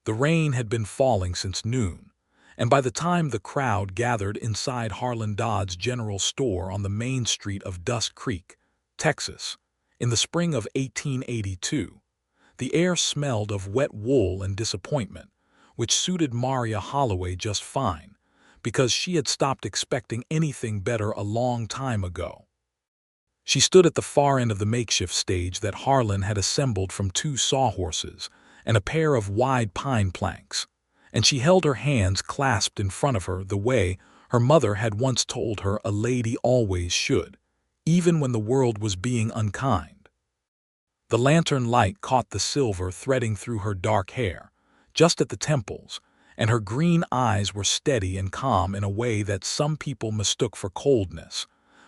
The rain had been falling since noon, and by the time the crowd gathered inside Harlan Dodd's general store on the main street of Dust Creek, Texas, in the spring of 1882, the air smelled of wet wool and disappointment, which suited Maria Holloway just fine, because she had stopped expecting anything better a long time ago. She stood at the far end of the makeshift stage that Harlan had assembled from 2 sawhorses and a pair of wide pine planks, and she held her hands clasped in front of her the way her mother had once told her a lady always should, even when the world was being unkind. The lantern light caught the silver threading through her dark hair, just at the temples, and her green eyes were steady and calm in a way that some people mistook for coldness,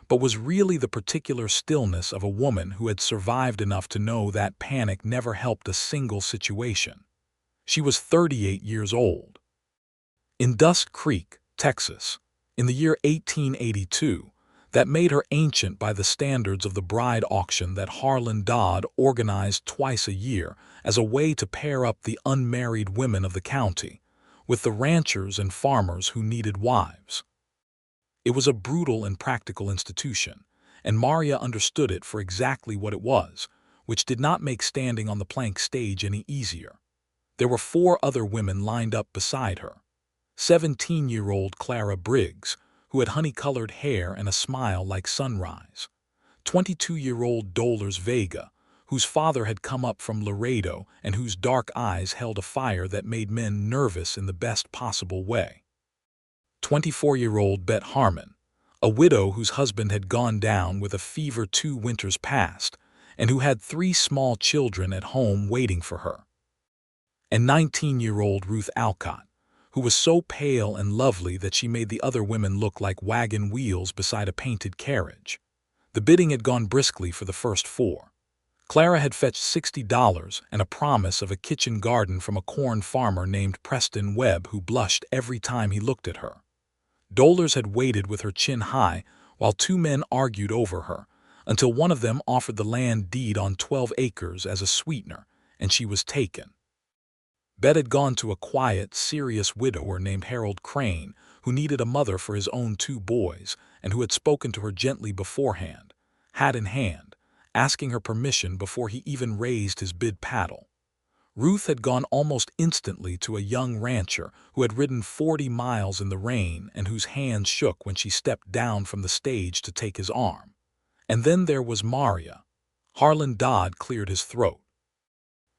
but was really the particular stillness of a woman who had survived enough to know that panic never helped a single situation. She was 38 years old. In Dust Creek, Texas, in the year 1882, that made her ancient by the standards of the bride auction that Harlan Dodd organized twice a year as a way to pair up the unmarried women of the county with the ranchers and farmers who needed wives. It was a brutal and practical institution, and Maria understood it for exactly what it was, which did not make standing on the plank stage any easier. There were 4 other women lined up beside her. 17-year-old Clara Briggs, who had honey-colored hair and a smile like sunrise. 22-year-old Dolores Vega, whose father had come up from Laredo and whose dark eyes held a fire that made men nervous in the best possible way. 24-year-old Bet Harmon, a widow whose husband had gone down with a fever 2 winters past and who had 3 small children at home waiting for her. And 19-year-old Ruth Alcott, who was so pale and lovely that she made the other women look like wagon wheels beside a painted carriage. The bidding had gone briskly for the first 4. Clara had fetched $60 and a promise of a kitchen garden from a corn farmer named Preston Webb who blushed every time he looked at her. Dolores had waited with her chin high while 2 men argued over her, until one of them offered the land deed on 12 acres as a sweetener, and she was taken. Bet had gone to a quiet, serious widower named Harold Crane, who needed a mother for his own 2 boys and who had spoken to her gently beforehand, hat in hand, asking her permission before he even raised his bid paddle. Ruth had gone almost instantly to a young rancher who had ridden 40 miles in the rain and whose hands shook when she stepped down from the stage to take his arm. And then there was Maria. Harlan Dodd cleared his throat.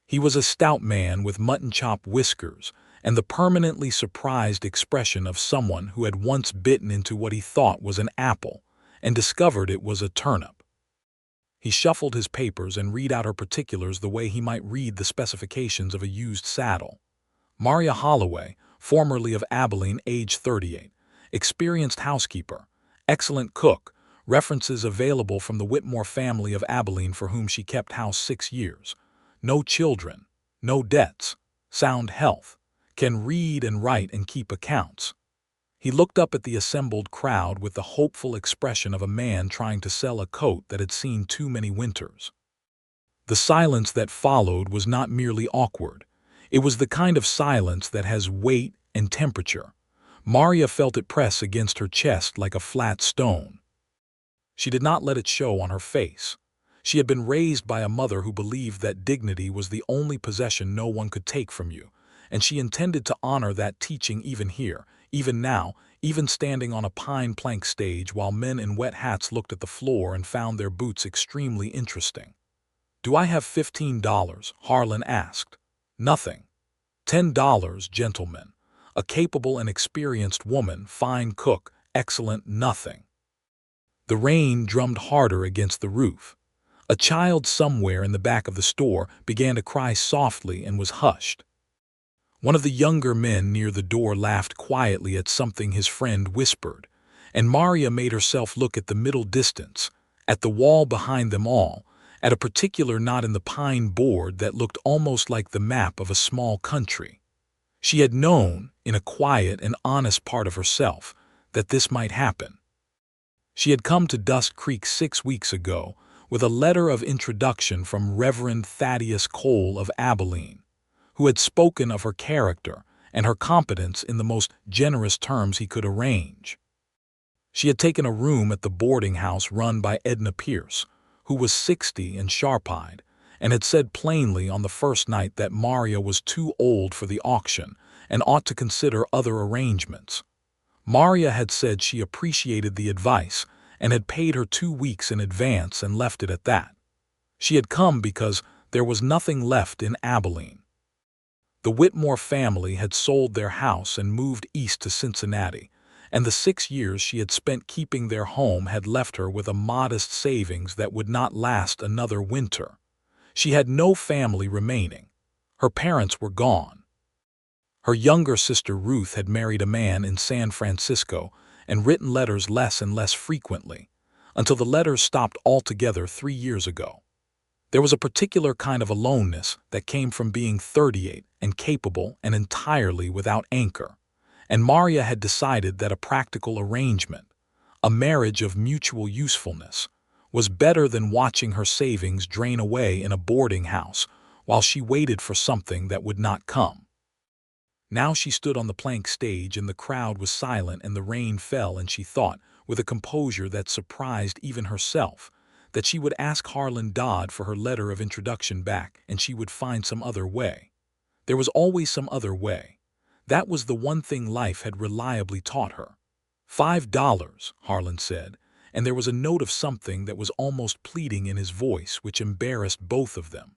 He was a stout man with mutton-chop whiskers and the permanently surprised expression of someone who had once bitten into what he thought was an apple and discovered it was a turnip. He shuffled his papers and read out her particulars the way he might read the specifications of a used saddle. Maria Holloway, formerly of Abilene, age 38, experienced housekeeper, excellent cook, references available from the Whitmore family of Abilene for whom she kept house 6 years, no children, no debts, sound health, can read and write and keep accounts. He looked up at the assembled crowd with the hopeful expression of a man trying to sell a coat that had seen too many winters. The silence that followed was not merely awkward. It was the kind of silence that has weight and temperature. Maria felt it press against her chest like a flat stone. She did not let it show on her face. She had been raised by a mother who believed that dignity was the only possession no one could take from you, and she intended to honor that teaching even here, even now, even standing on a pine plank stage while men in wet hats looked at the floor and found their boots extremely interesting. "Do I have $15?" Harlan asked. "Nothing." $10, gentlemen. A capable and experienced woman, fine cook, excellent nothing. The rain drummed harder against the roof. A child somewhere in the back of the store began to cry softly and was hushed. One of the younger men near the door laughed quietly at something his friend whispered, and Maria made herself look at the middle distance, at the wall behind them all, at a particular knot in the pine board that looked almost like the map of a small country. She had known, in a quiet and honest part of herself, that this might happen. She had come to Dust Creek 6 weeks ago with a letter of introduction from Reverend Thaddeus Cole of Abilene, who had spoken of her character and her competence in the most generous terms he could arrange. She had taken a room at the boarding house run by Edna Pierce, who was 60 and sharp-eyed, and had said plainly on the first night that Maria was too old for the auction and ought to consider other arrangements. Maria had said she appreciated the advice and had paid her 2 weeks in advance and left it at that. She had come because there was nothing left in Abilene. The Whitmore family had sold their house and moved east to Cincinnati, and the 6 years she had spent keeping their home had left her with a modest savings that would not last another winter. She had no family remaining. Her parents were gone. Her younger sister Ruth had married a man in San Francisco and written letters less and less frequently, until the letters stopped altogether 3 years ago. There was a particular kind of aloneness that came from being 38 and capable and entirely without anchor, and Maria had decided that a practical arrangement, a marriage of mutual usefulness, was better than watching her savings drain away in a boarding house while she waited for something that would not come. Now she stood on the plank stage and the crowd was silent and the rain fell, and she thought, with a composure that surprised even herself, that she would ask Harlan Dodd for her letter of introduction back and she would find some other way. There was always some other way. That was the one thing life had reliably taught her. $5, Harlan said, and there was a note of something that was almost pleading in his voice which embarrassed both of them.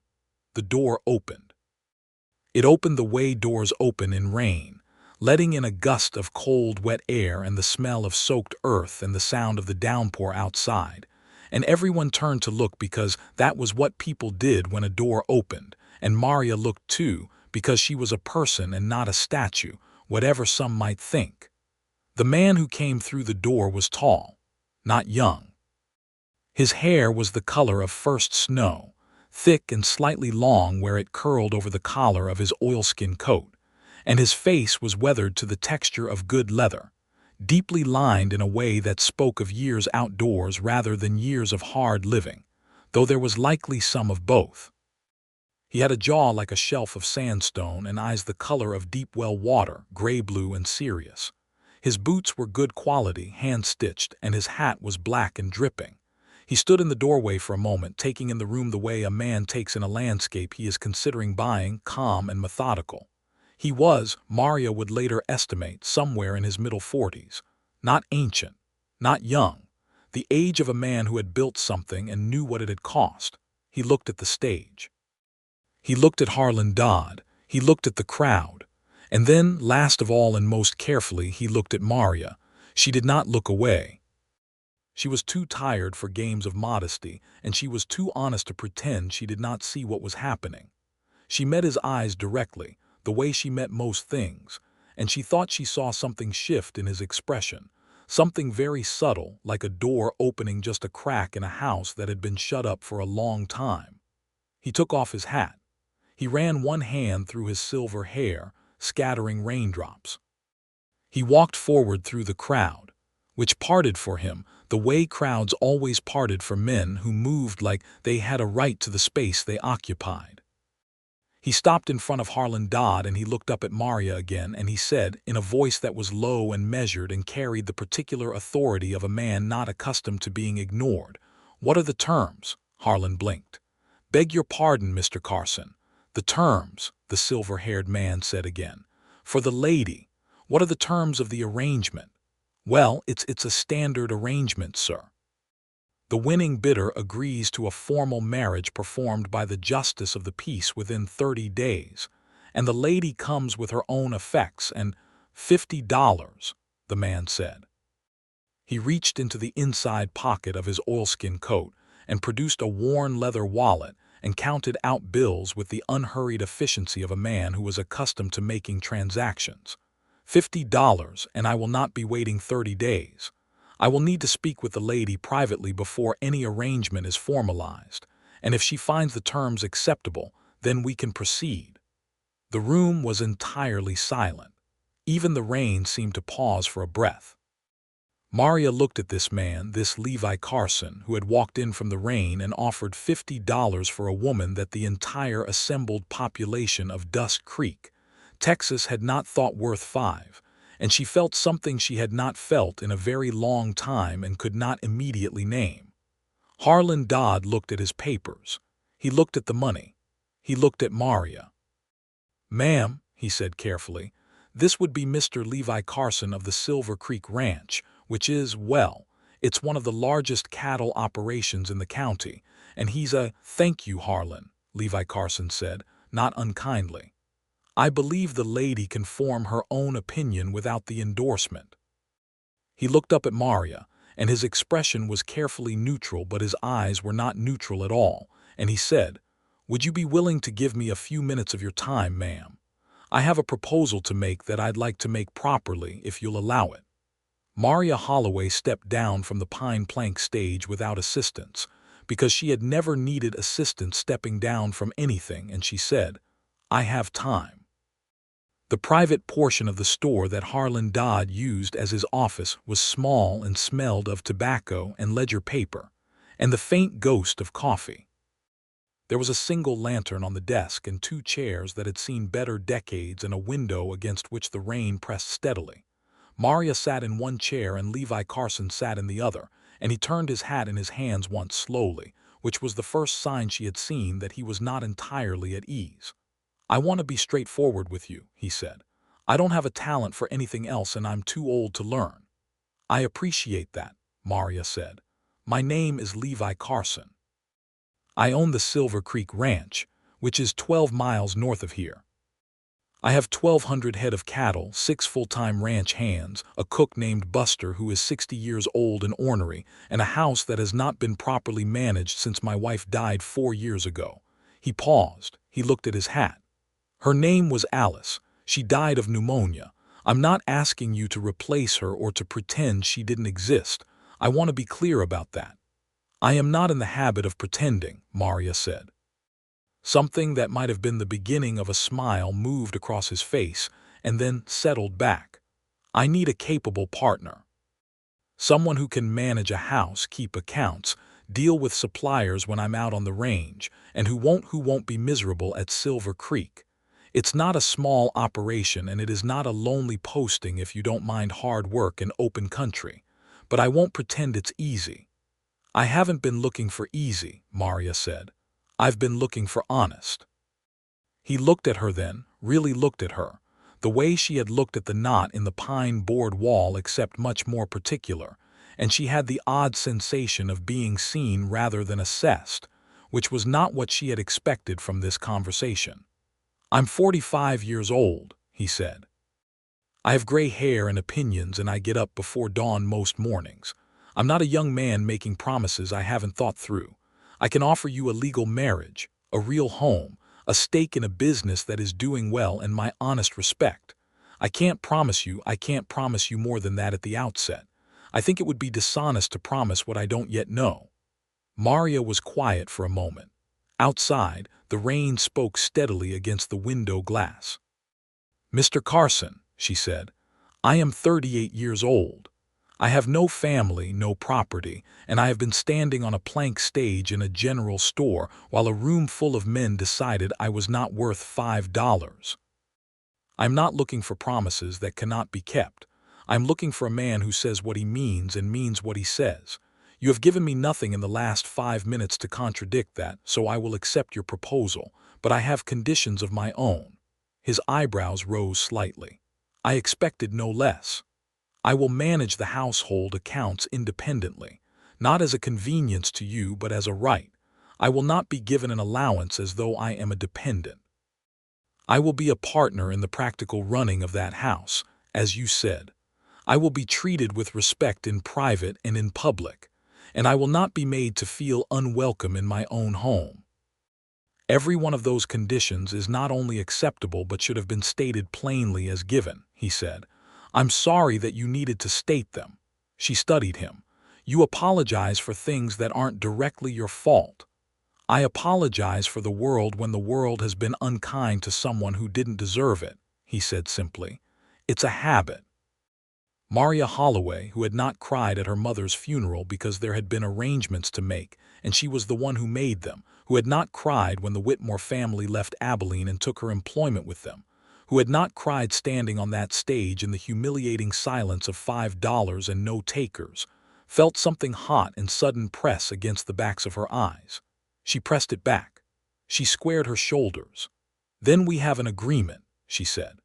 The door opened. It opened the way doors open in rain, letting in a gust of cold, wet air and the smell of soaked earth and the sound of the downpour outside. And everyone turned to look because that was what people did when a door opened, and Maria looked too because she was a person and not a statue, whatever some might think. The man who came through the door was tall, not young. His hair was the color of first snow, thick and slightly long where it curled over the collar of his oilskin coat, and his face was weathered to the texture of good leather, deeply lined in a way that spoke of years outdoors rather than years of hard living, though there was likely some of both. He had a jaw like a shelf of sandstone and eyes the color of deep well water, gray-blue and serious. His boots were good quality, hand-stitched, and his hat was black and dripping. He stood in the doorway for a moment, taking in the room the way a man takes in a landscape he is considering buying, calm and methodical. He was, Maria would later estimate, somewhere in his middle 40s, not ancient, not young, the age of a man who had built something and knew what it had cost. He looked at the stage. He looked at Harlan Dodd. He looked at the crowd. And then, last of all and most carefully, he looked at Maria. She did not look away. She was too tired for games of modesty, and she was too honest to pretend she did not see what was happening. She met his eyes directly, the way she met most things, and she thought she saw something shift in his expression, something very subtle, like a door opening just a crack in a house that had been shut up for a long time. He took off his hat. He ran one hand through his silver hair, scattering raindrops. He walked forward through the crowd, which parted for him the way crowds always parted for men who moved like they had a right to the space they occupied. He stopped in front of Harlan Dodd and he looked up at Maria again, and he said, in a voice that was low and measured and carried the particular authority of a man not accustomed to being ignored, "What are the terms?" Harlan blinked. "Beg your pardon, Mr. Carson. The terms," the silver-haired man said again. "For the lady. What are the terms of the arrangement?" "Well, it's a standard arrangement, sir. The winning bidder agrees to a formal marriage performed by the justice of the peace within 30 days, and the lady comes with her own effects and $50, the man said. He reached into the inside pocket of his oilskin coat and produced a worn leather wallet and counted out bills with the unhurried efficiency of a man who was accustomed to making transactions. $50, and I will not be waiting 30 days. I will need to speak with the lady privately before any arrangement is formalized, and if she finds the terms acceptable, then we can proceed." The room was entirely silent. Even the rain seemed to pause for a breath. Maria looked at this man, this Levi Carson, who had walked in from the rain and offered $50 for a woman that the entire assembled population of Dust Creek, Texas had not thought worth five, and she felt something she had not felt in a very long time and could not immediately name. Harlan Dodd looked at his papers. He looked at the money. He looked at Maria. "Ma'am," he said carefully, "this would be Mr. Levi Carson of the Silver Creek Ranch, which is, well, it's one of the largest cattle operations in the county, and he's a—" "Thank you, Harlan," Levi Carson said, not unkindly. "I believe the lady can form her own opinion without the endorsement." He looked up at Maria, and his expression was carefully neutral, but his eyes were not neutral at all, and he said, "Would you be willing to give me a few minutes of your time, ma'am? I have a proposal to make that I'd like to make properly, if you'll allow it." Maria Holloway stepped down from the pine plank stage without assistance, because she had never needed assistance stepping down from anything, and she said, "I have time." The private portion of the store that Harlan Dodd used as his office was small and smelled of tobacco and ledger paper, and the faint ghost of coffee. There was a single lantern on the desk and two chairs that had seen better decades and a window against which the rain pressed steadily. Maria sat in one chair and Levi Carson sat in the other, and he turned his hat in his hands once slowly, which was the first sign she had seen that he was not entirely at ease. "I want to be straightforward with you," he said. "I don't have a talent for anything else and I'm too old to learn." "I appreciate that," Maria said. "My name is Levi Carson. I own the Silver Creek Ranch, which is 12 miles north of here. I have 1,200 head of cattle, 6 full-time ranch hands, a cook named Buster who is 60 years old and ornery, and a house that has not been properly managed since my wife died 4 years ago." He paused. He looked at his hat. "Her name was Alice. She died of pneumonia. I'm not asking you to replace her or to pretend she didn't exist. I want to be clear about that." "I am not in the habit of pretending," Maria said. Something that might have been the beginning of a smile moved across his face and then settled back. "I need a capable partner. Someone who can manage a house, keep accounts, deal with suppliers when I'm out on the range, and who won't be miserable at Silver Creek. It's not a small operation and it is not a lonely posting if you don't mind hard work and open country. But I won't pretend it's easy." "I haven't been looking for easy," Maria said. "I've been looking for honest." He looked at her then, really looked at her, the way she had looked at the knot in the pine board wall except much more particular, and she had the odd sensation of being seen rather than assessed, which was not what she had expected from this conversation. "I'm 45 years old," he said. "I have gray hair and opinions and I get up before dawn most mornings. I'm not a young man making promises I haven't thought through. I can offer you a legal marriage, a real home, a stake in a business that is doing well and my honest respect. I can't promise you more than that at the outset. I think it would be dishonest to promise what I don't yet know." Maria was quiet for a moment. Outside, the rain spoke steadily against the window glass. "Mr. Carson," she said, "I am 38 years old. I have no family, no property, and I have been standing on a plank stage in a general store while a room full of men decided I was not worth $5. I'm not looking for promises that cannot be kept. I'm looking for a man who says what he means and means what he says. You have given me nothing in the last 5 minutes to contradict that, so I will accept your proposal, but I have conditions of my own." His eyebrows rose slightly. "I expected no less. I will manage the household accounts independently, not as a convenience to you but as a right. I will not be given an allowance as though I am a dependent. I will be a partner in the practical running of that house, as you said. I will be treated with respect in private and in public, and I will not be made to feel unwelcome in my own home. Every one of those conditions is not only acceptable but should have been stated plainly as given," he said. "I'm sorry that you needed to state them." She studied him. "You apologize for things that aren't directly your fault." "I apologize for the world when the world has been unkind to someone who didn't deserve it," he said simply. "It's a habit." Maria Holloway, who had not cried at her mother's funeral because there had been arrangements to make, and she was the one who made them, who had not cried when the Whitmore family left Abilene and took her employment with them, who had not cried standing on that stage in the humiliating silence of $5 and no takers, felt something hot and sudden press against the backs of her eyes. She pressed it back. She squared her shoulders. "Then we have an agreement," she said.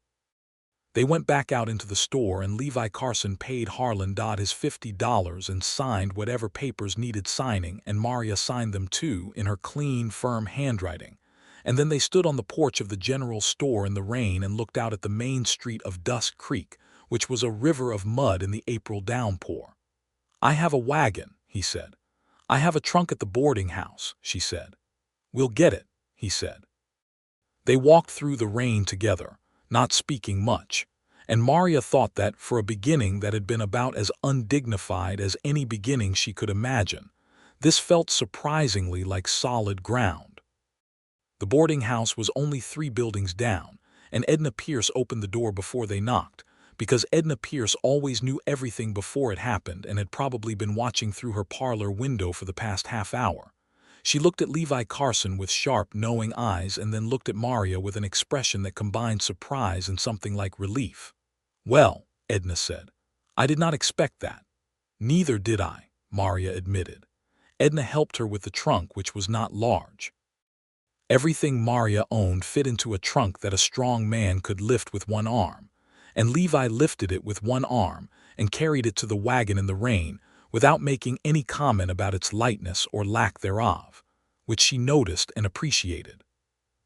They went back out into the store, and Levi Carson paid Harlan Dodd his $50 and signed whatever papers needed signing, and Maria signed them too in her clean, firm handwriting. And then they stood on the porch of the general store in the rain and looked out at the main street of Dust Creek, which was a river of mud in the April downpour. "I have a wagon," he said. "I have a trunk at the boarding house," she said. "We'll get it," he said. They walked through the rain together, not speaking much, and Maria thought that, for a beginning that had been about as undignified as any beginning she could imagine, this felt surprisingly like solid ground. The boarding house was only 3 buildings down, and Edna Pierce opened the door before they knocked, because Edna Pierce always knew everything before it happened and had probably been watching through her parlor window for the past half hour. She looked at Levi Carson with sharp, knowing eyes and then looked at Maria with an expression that combined surprise and something like relief. "Well," Edna said, "I did not expect that." "Neither did I," Maria admitted. Edna helped her with the trunk, which was not large. Everything Maria owned fit into a trunk that a strong man could lift with one arm, and Levi lifted it with one arm and carried it to the wagon in the rain, without making any comment about its lightness or lack thereof, which she noticed and appreciated.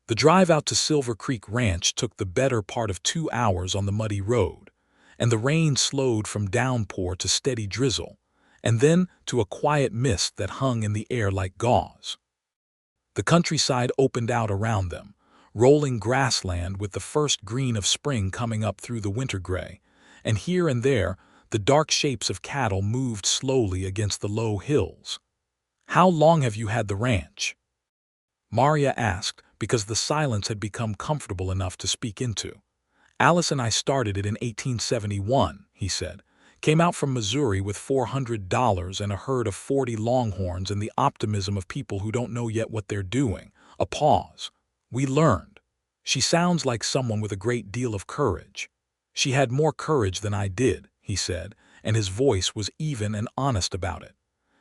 The drive out to Silver Creek Ranch took the better part of 2 hours on the muddy road, and the rain slowed from downpour to steady drizzle, and then to a quiet mist that hung in the air like gauze. The countryside opened out around them, rolling grassland with the first green of spring coming up through the winter gray, and here and there the dark shapes of cattle moved slowly against the low hills. "How long have you had the ranch?" Maria asked, because the silence had become comfortable enough to speak into. "Alice and I started it in 1871, he said. "Came out from Missouri with $400 and a herd of 40 longhorns and the optimism of people who don't know yet what they're doing." A pause. "We learned. She sounds like someone with a great deal of courage." "She had more courage than I did," he said, and his voice was even and honest about it.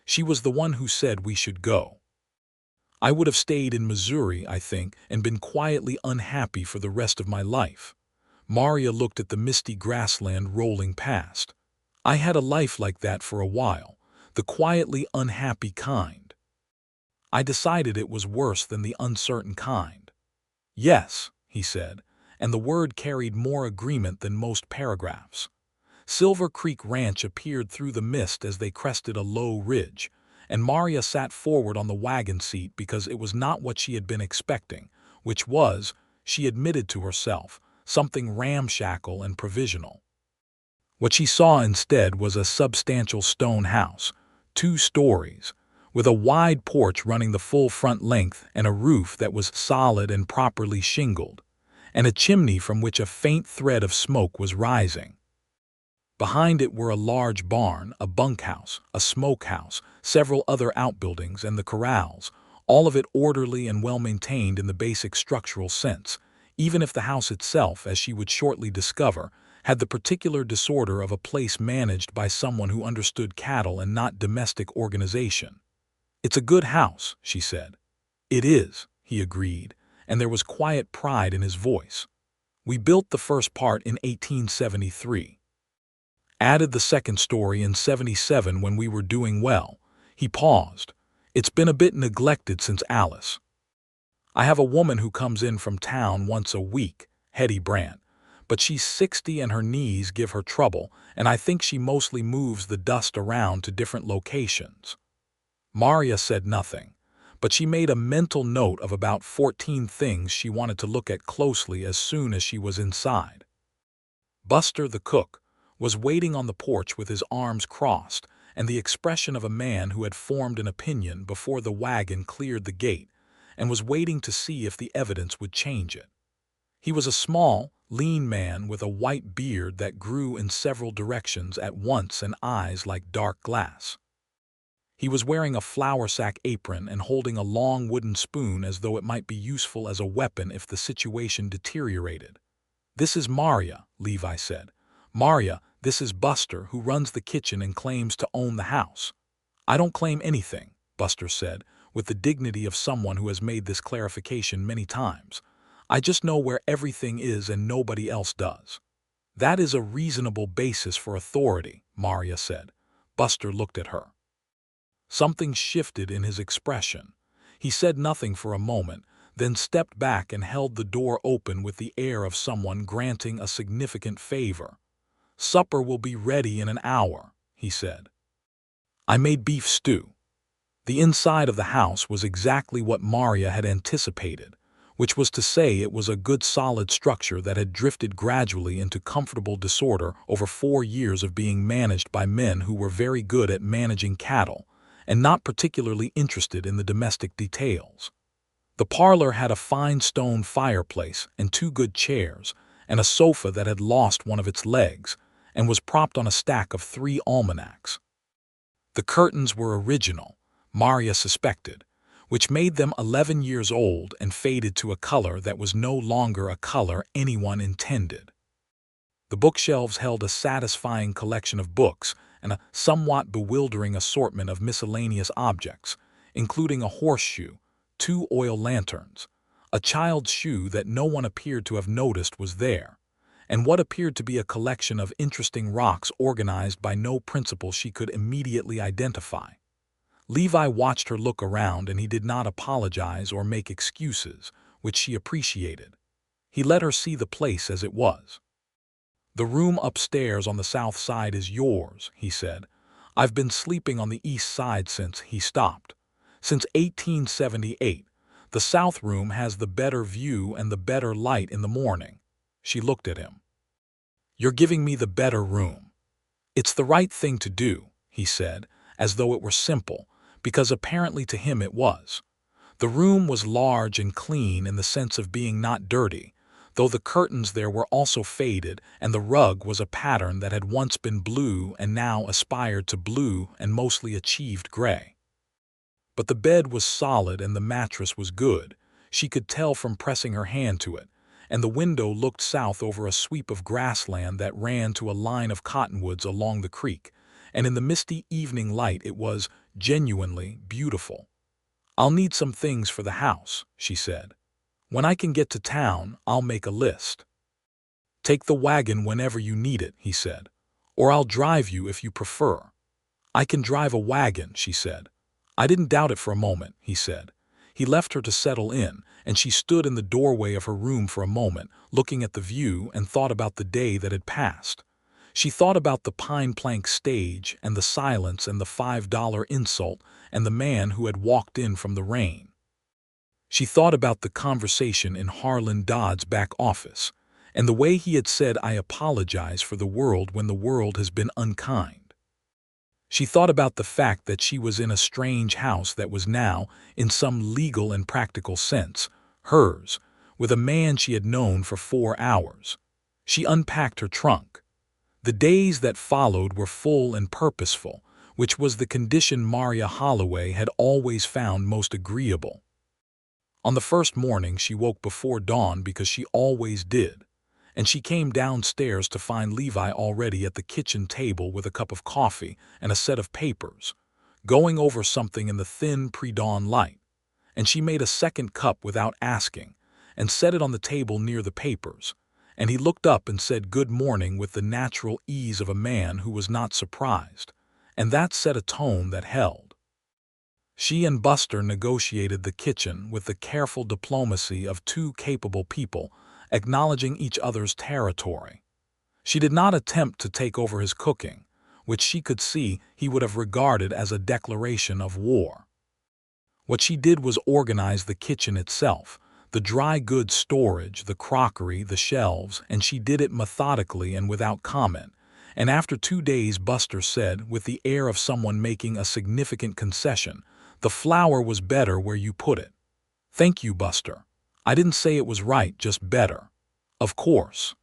"She was the one who said we should go. I would have stayed in Missouri, I think, and been quietly unhappy for the rest of my life." Maria looked at the misty grassland rolling past. "I had a life like that for a while, the quietly unhappy kind. I decided it was worse than the uncertain kind." "Yes," he said, and the word carried more agreement than most paragraphs. Silver Creek Ranch appeared through the mist as they crested a low ridge, and Maria sat forward on the wagon seat because it was not what she had been expecting, which was, she admitted to herself, something ramshackle and provisional. What she saw instead was a substantial stone house, 2 stories, with a wide porch running the full front length and a roof that was solid and properly shingled, and a chimney from which a faint thread of smoke was rising. Behind it were a large barn, a bunkhouse, a smokehouse, several other outbuildings, and the corrals, all of it orderly and well-maintained in the basic structural sense, even if the house itself, as she would shortly discover, had the particular disorder of a place managed by someone who understood cattle and not domestic organization. "It's a good house," she said. "It is," he agreed, and there was quiet pride in his voice. "We built the first part in 1873. Added the second story in 77 when we were doing well." He paused. "It's been a bit neglected since Alice. I have a woman who comes in from town once a week, Hetty Brandt, but she's 60 and her knees give her trouble, and I think she mostly moves the dust around to different locations." Maria said nothing, but she made a mental note of about 14 things she wanted to look at closely as soon as she was inside. Buster, the cook, was waiting on the porch with his arms crossed and the expression of a man who had formed an opinion before the wagon cleared the gate and was waiting to see if the evidence would change it. He was a small, lean man with a white beard that grew in several directions at once and eyes like dark glass. He was wearing a flour sack apron and holding a long wooden spoon as though it might be useful as a weapon if the situation deteriorated. "This is Marya," Levi said. "Marya, this is Buster, who runs the kitchen and claims to own the house." "I don't claim anything," Buster said, with the dignity of someone who has made this clarification many times. "I just know where everything is and nobody else does." "That is a reasonable basis for authority," Marya said. Buster looked at her. Something shifted in his expression. He said nothing for a moment, then stepped back and held the door open with the air of someone granting a significant favor. "Supper will be ready in an hour," he said. "I made beef stew." The inside of the house was exactly what Marya had anticipated, which was to say it was a good solid structure that had drifted gradually into comfortable disorder over 4 years of being managed by men who were very good at managing cattle and not particularly interested in the domestic details. The parlor had a fine stone fireplace and 2 good chairs, and a sofa that had lost one of its legs and was propped on a stack of 3 almanacs. The curtains were original, Marya suspected, which made them 11 years old and faded to a color that was no longer a color anyone intended. The bookshelves held a satisfying collection of books and a somewhat bewildering assortment of miscellaneous objects, including a horseshoe, 2 oil lanterns, a child's shoe that no one appeared to have noticed was there, and what appeared to be a collection of interesting rocks organized by no principle she could immediately identify. Levi watched her look around, and he did not apologize or make excuses, which she appreciated. He let her see the place as it was. "The room upstairs on the south side is yours," he said. "I've been sleeping on the east side since," he stopped. "Since 1878. The south room has the better view and the better light in the morning." She looked at him. "You're giving me the better room." "It's the right thing to do," he said, as though it were simple, because apparently to him it was. The room was large and clean in the sense of being not dirty, though the curtains there were also faded, and the rug was a pattern that had once been blue and now aspired to blue and mostly achieved gray. But the bed was solid and the mattress was good, she could tell from pressing her hand to it, and the window looked south over a sweep of grassland that ran to a line of cottonwoods along the creek, and in the misty evening light it was genuinely beautiful. "I'll need some things for the house," she said. "When I can get to town, I'll make a list." "Take the wagon whenever you need it," he said. "Or I'll drive you if you prefer." "I can drive a wagon," she said. "I didn't doubt it for a moment," he said. He left her to settle in, and she stood in the doorway of her room for a moment, looking at the view, and thought about the day that had passed. She thought about the pine plank stage and the silence and the $5 insult and the man who had walked in from the rain. She thought about the conversation in Harlan Dodd's back office, and the way he had said, "I apologize for the world when the world has been unkind." She thought about the fact that she was in a strange house that was now, in some legal and practical sense, hers, with a man she had known for 4 hours. She unpacked her trunk. The days that followed were full and purposeful, which was the condition Marya Holloway had always found most agreeable. On the first morning she woke before dawn because she always did, and she came downstairs to find Levi already at the kitchen table with a cup of coffee and a set of papers, going over something in the thin pre-dawn light, and she made a second cup without asking and set it on the table near the papers, and he looked up and said good morning with the natural ease of a man who was not surprised, and that set a tone that held. She and Buster negotiated the kitchen with the careful diplomacy of 2 capable people, acknowledging each other's territory. She did not attempt to take over his cooking, which she could see he would have regarded as a declaration of war. What she did was organize the kitchen itself, the dry goods storage, the crockery, the shelves, and she did it methodically and without comment. And after 2 days, Buster said, with the air of someone making a significant concession, "The flour was better where you put it." "Thank you, Buster. I didn't say it was right, just better." Of course.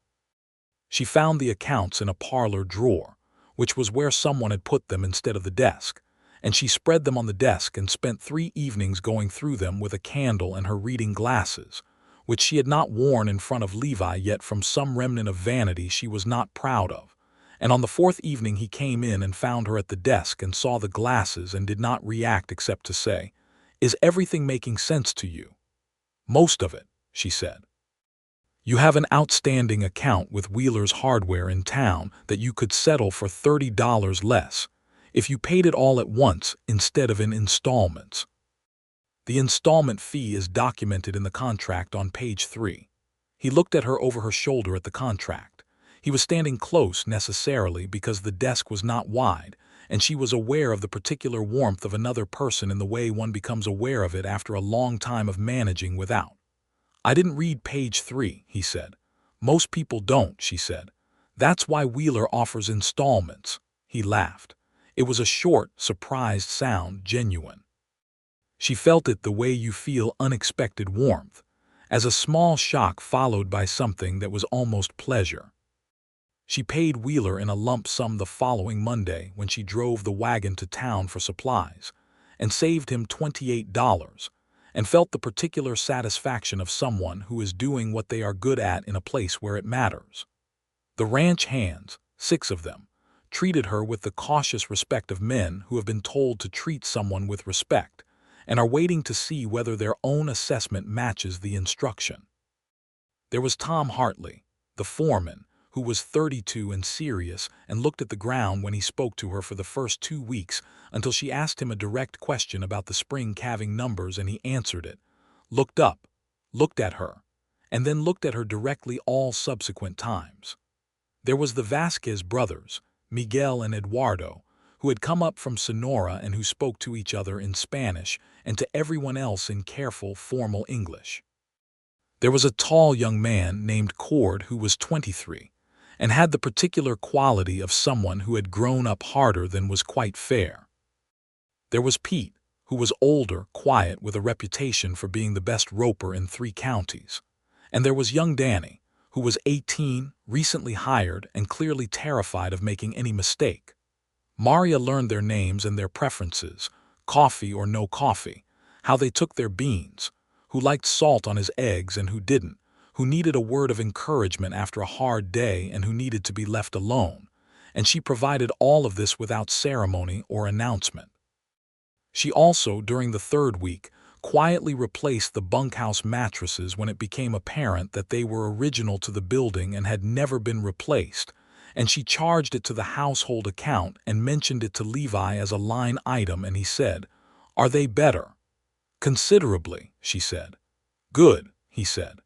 She found the accounts in a parlor drawer, which was where someone had put them instead of the desk, and she spread them on the desk and spent 3 evenings going through them with a candle and her reading glasses, which she had not worn in front of Levi yet from some remnant of vanity she was not proud of. And on the 4th evening he came in and found her at the desk and saw the glasses and did not react except to say, "Is everything making sense to you?" "Most of it," she said. "You have an outstanding account with Wheeler's Hardware in town that you could settle for $30 less if you paid it all at once instead of in installments. The installment fee is documented in the contract on page 3. He looked at her over her shoulder at the contract. He was standing close necessarily because the desk was not wide, and she was aware of the particular warmth of another person in the way one becomes aware of it after a long time of managing without. "I didn't read page 3, he said. "Most people don't," she said. "That's why Wheeler offers installments." He laughed. It was a short, surprised sound, genuine. She felt it the way you feel unexpected warmth, as a small shock followed by something that was almost pleasure. She paid Wheeler in a lump sum the following Monday when she drove the wagon to town for supplies, and saved him $28, and felt the particular satisfaction of someone who is doing what they are good at in a place where it matters. The ranch hands, 6 of them, treated her with the cautious respect of men who have been told to treat someone with respect, and are waiting to see whether their own assessment matches the instruction. There was Tom Hartley, the foreman, who was 32 and serious and looked at the ground when he spoke to her for the first 2 weeks until she asked him a direct question about the spring calving numbers and he answered it, looked up, looked at her, and then looked at her directly all subsequent times. There was the Vasquez brothers, Miguel and Eduardo, who had come up from Sonora and who spoke to each other in Spanish and to everyone else in careful, formal English. There was a tall young man named Cord who was 23 and had the particular quality of someone who had grown up harder than was quite fair. There was Pete, who was older, quiet, with a reputation for being the best roper in 3 counties. And there was young Danny, who was 18, recently hired, and clearly terrified of making any mistake. Maria learned their names and their preferences, coffee or no coffee, how they took their beans, who liked salt on his eggs and who didn't, who needed a word of encouragement after a hard day and who needed to be left alone, and she provided all of this without ceremony or announcement. She also, during the 3rd week, quietly replaced the bunkhouse mattresses when it became apparent that they were original to the building and had never been replaced, and she charged it to the household account and mentioned it to Levi as a line item, and he said, "Are they better?" "Considerably," she said. "Good," he said.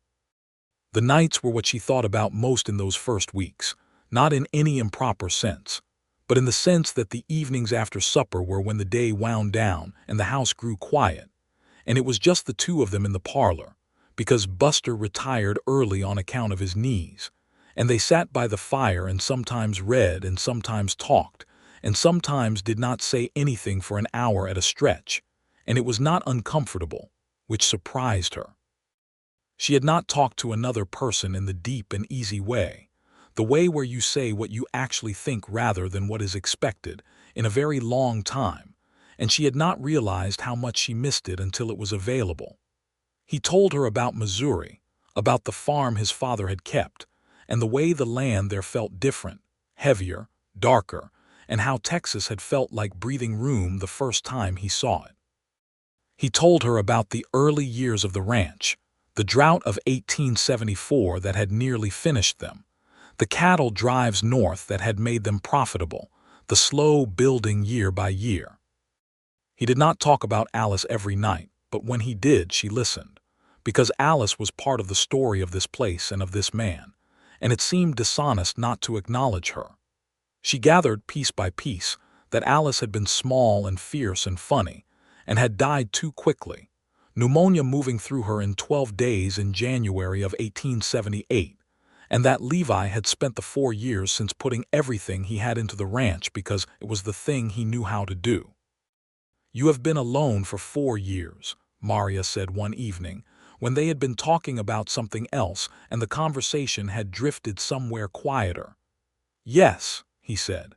The nights were what she thought about most in those first weeks, not in any improper sense, but in the sense that the evenings after supper were when the day wound down and the house grew quiet, and it was just the 2 of them in the parlor, because Buster retired early on account of his knees, and they sat by the fire and sometimes read and sometimes talked, and sometimes did not say anything for an hour at a stretch, and it was not uncomfortable, which surprised her. She had not talked to another person in the deep and easy way, the way where you say what you actually think rather than what is expected, in a very long time, and she had not realized how much she missed it until it was available. He told her about Missouri, about the farm his father had kept, and the way the land there felt different, heavier, darker, and how Texas had felt like breathing room the first time he saw it. He told her about the early years of the ranch, the drought of 1874 that had nearly finished them, the cattle drives north that had made them profitable, the slow building year by year. He did not talk about Alice every night, but when he did, she listened, because Alice was part of the story of this place and of this man, and it seemed dishonest not to acknowledge her. She gathered piece by piece that Alice had been small and fierce and funny, and had died too quickly, pneumonia moving through her in 12 days in January of 1878, and that Levi had spent the 4 years since putting everything he had into the ranch because it was the thing he knew how to do. "You have been alone for 4 years," Maria said one evening, when they had been talking about something else and the conversation had drifted somewhere quieter. "Yes," he said.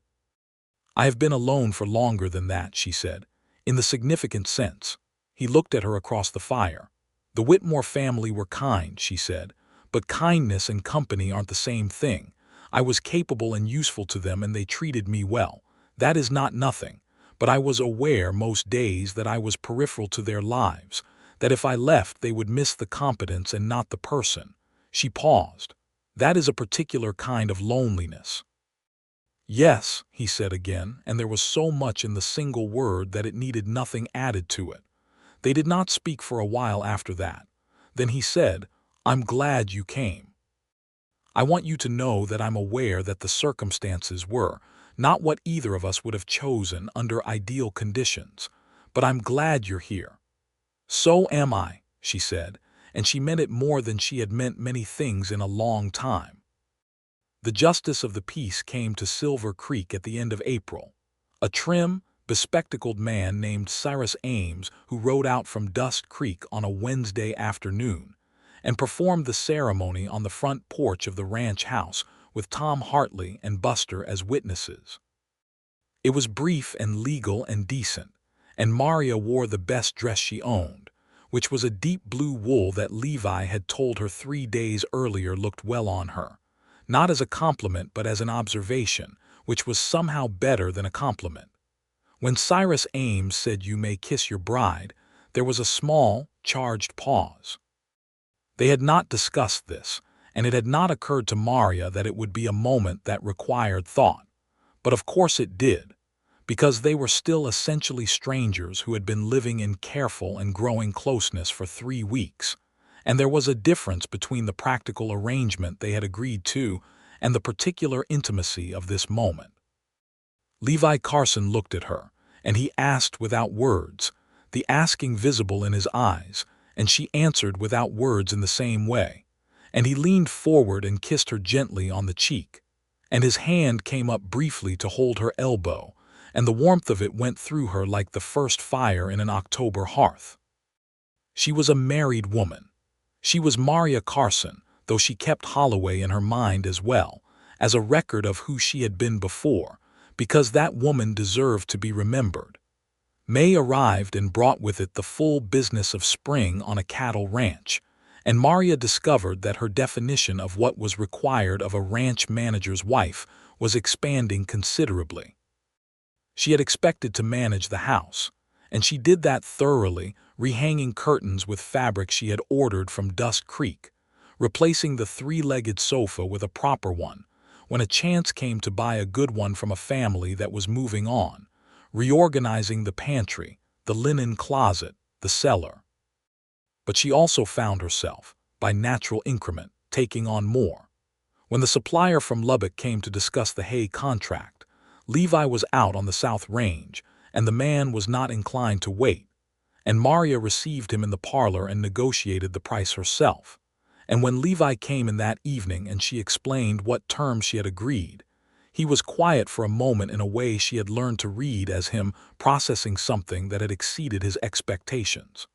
"I have been alone for longer than that," she said, in the significant sense. He looked at her across the fire. "The Whitmore family were kind," she said, "but kindness and company aren't the same thing. I was capable and useful to them and they treated me well. That is not nothing. But I was aware most days that I was peripheral to their lives, that if I left they would miss the competence and not the person." She paused. "That is a particular kind of loneliness." "Yes," he said again, and there was so much in the single word that it needed nothing added to it. They did not speak for a while after that. Then he said, "I'm glad you came. I want you to know that I'm aware that the circumstances were not what either of us would have chosen under ideal conditions, but I'm glad you're here." "So am I," she said, and she meant it more than she had meant many things in a long time. The justice of the peace came to Silver Creek at the end of April. A trim, bespectacled man named Cyrus Ames, who rode out from Dust Creek on a Wednesday afternoon and performed the ceremony on the front porch of the ranch house with Tom Hartley and Buster as witnesses. It was brief and legal and decent, and Maria wore the best dress she owned, which was a deep blue wool that Levi had told her 3 days earlier looked well on her. Not as a compliment but as an observation, which was somehow better than a compliment. When Cyrus Ames said, "You may kiss your bride," there was a small, charged pause. They had not discussed this, and it had not occurred to Maria that it would be a moment that required thought. But of course it did, because they were still essentially strangers who had been living in careful and growing closeness for 3 weeks. And there was a difference between the practical arrangement they had agreed to and the particular intimacy of this moment. Levi Carson looked at her, and he asked without words, the asking visible in his eyes, and she answered without words in the same way. And he leaned forward and kissed her gently on the cheek, and his hand came up briefly to hold her elbow, and the warmth of it went through her like the first fire in an October hearth. She was a married woman. She was Maria Carson, though she kept Holloway in her mind as well, as a record of who she had been before, because that woman deserved to be remembered. May arrived and brought with it the full business of spring on a cattle ranch, and Maria discovered that her definition of what was required of a ranch manager's wife was expanding considerably. She had expected to manage the house, and she did that thoroughly, rehanging curtains with fabric she had ordered from Dust Creek, replacing the 3-legged sofa with a proper one, when a chance came to buy a good one from a family that was moving on, reorganizing the pantry, the linen closet, the cellar. But she also found herself, by natural increment, taking on more. When the supplier from Lubbock came to discuss the hay contract, Levi was out on the South Range, and the man was not inclined to wait, and Maria received him in the parlor and negotiated the price herself. And when Levi came in that evening and she explained what terms she had agreed, he was quiet for a moment in a way she had learned to read as him processing something that had exceeded his expectations.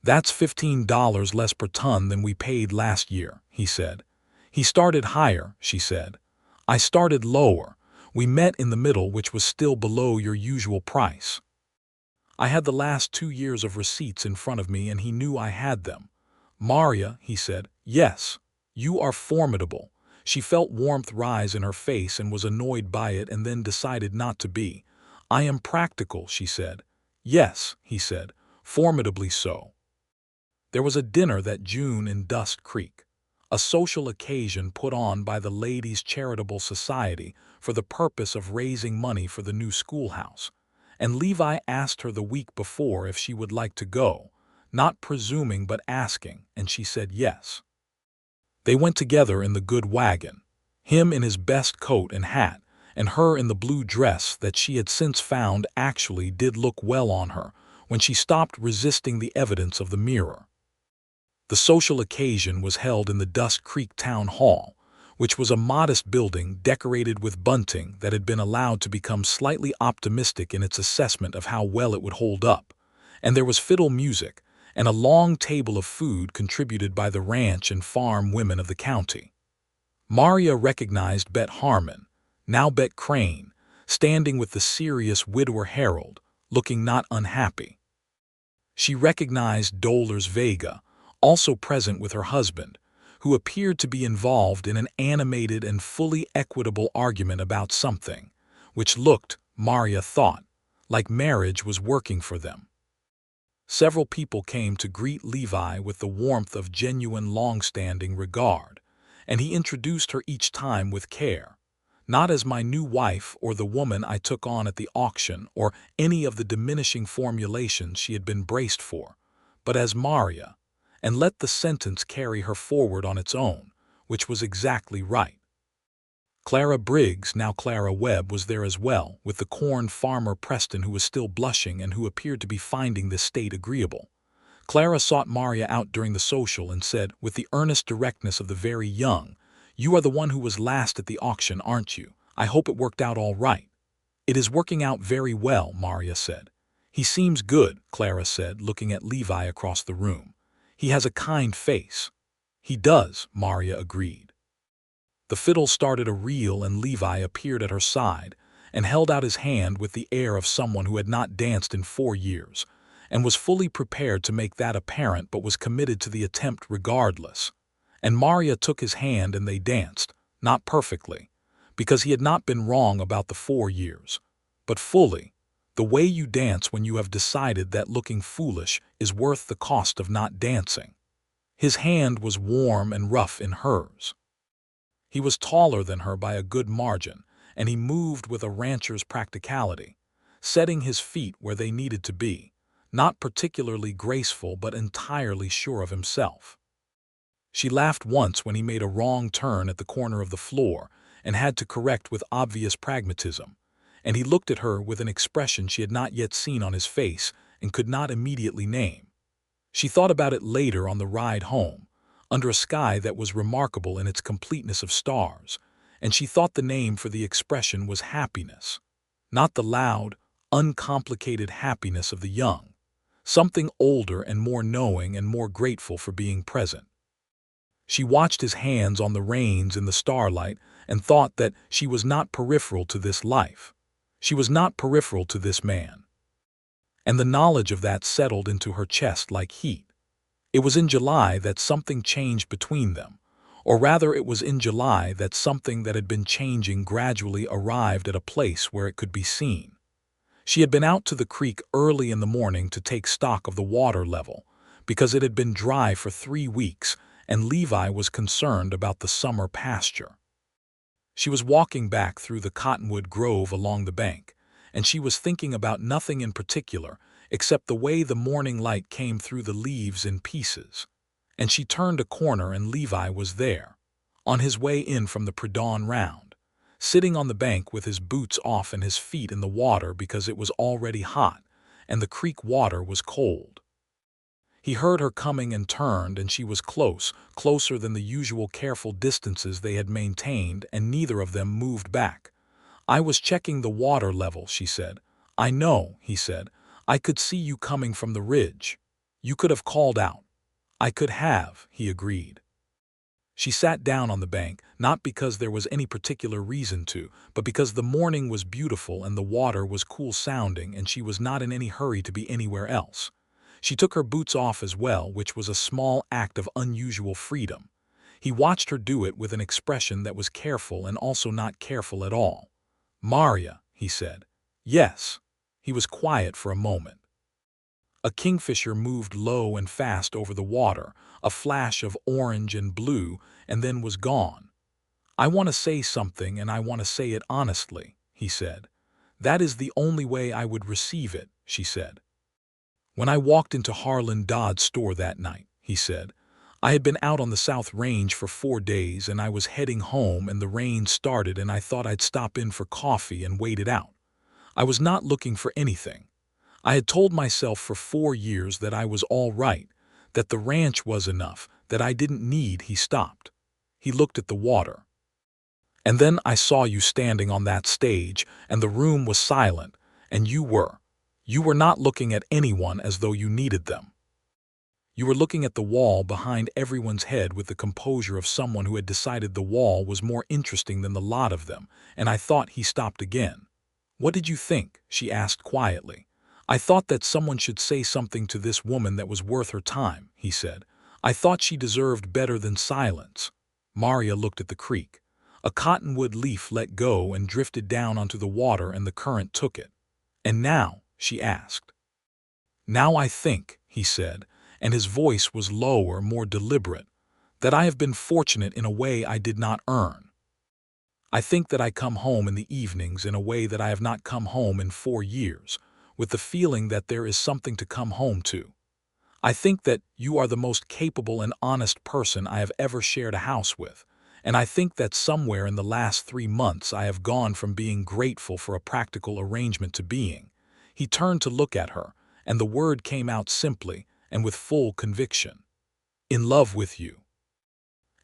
"That's $15 less per ton than we paid last year," he said. "He started higher," she said. "I started lower. We met in the middle, which was still below your usual price." I had the last 2 years of receipts in front of me and he knew I had them. "Maria," he said, "yes, you are formidable." She felt warmth rise in her face and was annoyed by it and then decided not to be. "I am practical," she said. "Yes," he said, "formidably so." There was a dinner that June in Dust Creek, a social occasion put on by the Ladies' Charitable Society for the purpose of raising money for the new schoolhouse, and Levi asked her the week before if she would like to go, not presuming but asking, and she said yes. They went together in the good wagon, him in his best coat and hat, and her in the blue dress that she had since found actually did look well on her when she stopped resisting the evidence of the mirror. The social occasion was held in the Dust Creek Town Hall, which was a modest building decorated with bunting that had been allowed to become slightly optimistic in its assessment of how well it would hold up, and there was fiddle music, and a long table of food contributed by the ranch and farm women of the county. Maria recognized Bet Harmon, now Bet Crane, standing with the serious widower Harold, looking not unhappy. She recognized Dolores Vega, also present with her husband, who appeared to be involved in an animated and fully equitable argument about something, which looked, Maria thought, like marriage was working for them. Several people came to greet Levi with the warmth of genuine long-standing regard, and he introduced her each time with care, not as my new wife or the woman I took on at the auction or any of the diminishing formulations she had been braced for, but as Maria, and let the sentence carry her forward on its own, which was exactly right. Clara Briggs, now Clara Webb, was there as well, with the corn farmer Preston, who was still blushing and who appeared to be finding this state agreeable. Clara sought Maria out during the social and said, with the earnest directness of the very young, "You are the one who was last at the auction, aren't you? I hope it worked out all right." "It is working out very well," Maria said. "He seems good," Clara said, looking at Levi across the room. "He has a kind face." "He does," Maria agreed. The fiddle started a reel and Levi appeared at her side and held out his hand with the air of someone who had not danced in 4 years and was fully prepared to make that apparent but was committed to the attempt regardless. And Maria took his hand and they danced, not perfectly, because he had not been wrong about the 4 years, but fully, the way you dance when you have decided that looking foolish is worth the cost of not dancing. His hand was warm and rough in hers. He was taller than her by a good margin, and he moved with a rancher's practicality, setting his feet where they needed to be, not particularly graceful but entirely sure of himself. She laughed once when he made a wrong turn at the corner of the floor and had to correct with obvious pragmatism, and he looked at her with an expression she had not yet seen on his face and could not immediately name. She thought about it later on the ride home, under a sky that was remarkable in its completeness of stars, and she thought the name for the expression was happiness, not the loud, uncomplicated happiness of the young, something older and more knowing and more grateful for being present. She watched his hands on the reins in the starlight and thought that she was not peripheral to this life. She was not peripheral to this man. And the knowledge of that settled into her chest like heat. It was in July that something changed between them, or rather it was in July that something that had been changing gradually arrived at a place where it could be seen. She had been out to the creek early in the morning to take stock of the water level, because it had been dry for 3 weeks and Levi was concerned about the summer pasture. She was walking back through the cottonwood grove along the bank, and she was thinking about nothing in particular except the way the morning light came through the leaves in pieces. And she turned a corner and Levi was there, on his way in from the pre-dawn round, sitting on the bank with his boots off and his feet in the water because it was already hot and the creek water was cold. He heard her coming and turned, and she was close, closer than the usual careful distances they had maintained, and neither of them moved back. "I was checking the water level," she said. "I know," he said. "I could see you coming from the ridge. You could have called out." "I could have," he agreed. She sat down on the bank, not because there was any particular reason to, but because the morning was beautiful and the water was cool sounding and she was not in any hurry to be anywhere else. She took her boots off as well, which was a small act of unusual freedom. He watched her do it with an expression that was careful and also not careful at all. "Maria," he said. "Yes." He was quiet for a moment. A kingfisher moved low and fast over the water, a flash of orange and blue, and then was gone. "I want to say something, and I want to say it honestly," he said. "That is the only way I would receive it," she said. "When I walked into Harlan Dodd's store that night," he said, "I had been out on the South Range for 4 days and I was heading home and the rain started and I thought I'd stop in for coffee and wait it out. I was not looking for anything. I had told myself for 4 years that I was all right, that the ranch was enough, that I didn't need." He stopped. He looked at the water. "And then I saw you standing on that stage and the room was silent and you were not looking at anyone as though you needed them." You were looking at the wall behind everyone's head with the composure of someone who had decided the wall was more interesting than the lot of them, and I thought." He stopped again. "What did you think?" she asked quietly. "I thought that someone should say something to this woman that was worth her time," he said. "I thought she deserved better than silence." Maria looked at the creek. A cottonwood leaf let go and drifted down onto the water, and the current took it. "And now?" she asked. "Now I think," he said, and his voice was lower, more deliberate, "that I have been fortunate in a way I did not earn. I think that I come home in the evenings in a way that I have not come home in 4 years, with the feeling that there is something to come home to. I think that you are the most capable and honest person I have ever shared a house with, and I think that somewhere in the last 3 months I have gone from being grateful for a practical arrangement to being." He turned to look at her, and the word came out simply and with full conviction. "In love with you.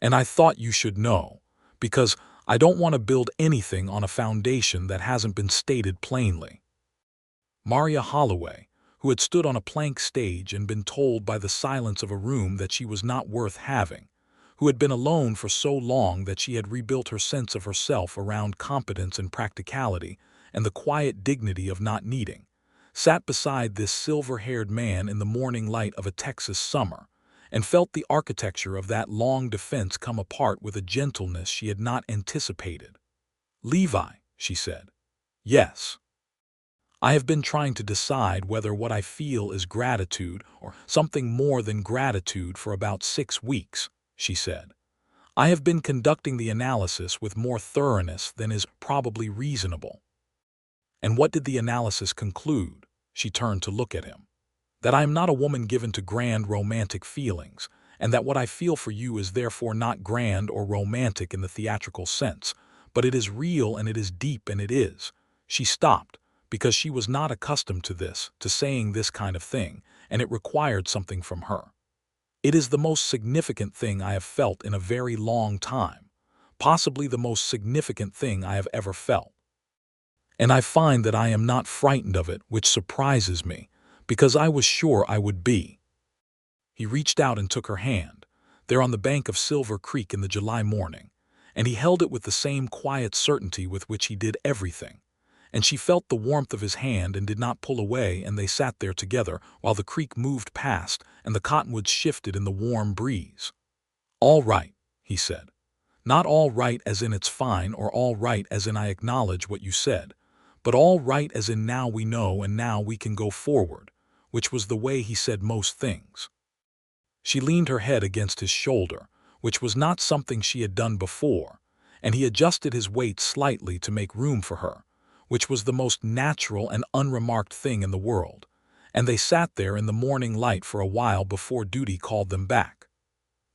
And I thought you should know, because I don't want to build anything on a foundation that hasn't been stated plainly." Maria Holloway, who had stood on a plank stage and been told by the silence of a room that she was not worth having, who had been alone for so long that she had rebuilt her sense of herself around competence and practicality and the quiet dignity of not needing, sat beside this silver-haired man in the morning light of a Texas summer, and felt the architecture of that long defense come apart with a gentleness she had not anticipated. "Levi," she said. "Yes. I have been trying to decide whether what I feel is gratitude or something more than gratitude for about 6 weeks," she said. "I have been conducting the analysis with more thoroughness than is probably reasonable." "And what did the analysis conclude?" She turned to look at him. "That I am not a woman given to grand romantic feelings, and that what I feel for you is therefore not grand or romantic in the theatrical sense, but it is real and it is deep and it is—" She stopped, because she was not accustomed to saying this kind of thing, and it required something from her. "It is the most significant thing I have felt in a very long time, possibly the most significant thing I have ever felt. And I find that I am not frightened of it, which surprises me, because I was sure I would be." He reached out and took her hand, there on the bank of Silver Creek in the July morning, and he held it with the same quiet certainty with which he did everything. And she felt the warmth of his hand and did not pull away, and they sat there together while the creek moved past and the cottonwoods shifted in the warm breeze. "All right," he said. "Not all right as in it's fine or all right as in I acknowledge what you said, but all right as in now we know and now we can go forward," which was the way he said most things. She leaned her head against his shoulder, which was not something she had done before, and he adjusted his weight slightly to make room for her, which was the most natural and unremarked thing in the world, and they sat there in the morning light for a while before duty called them back.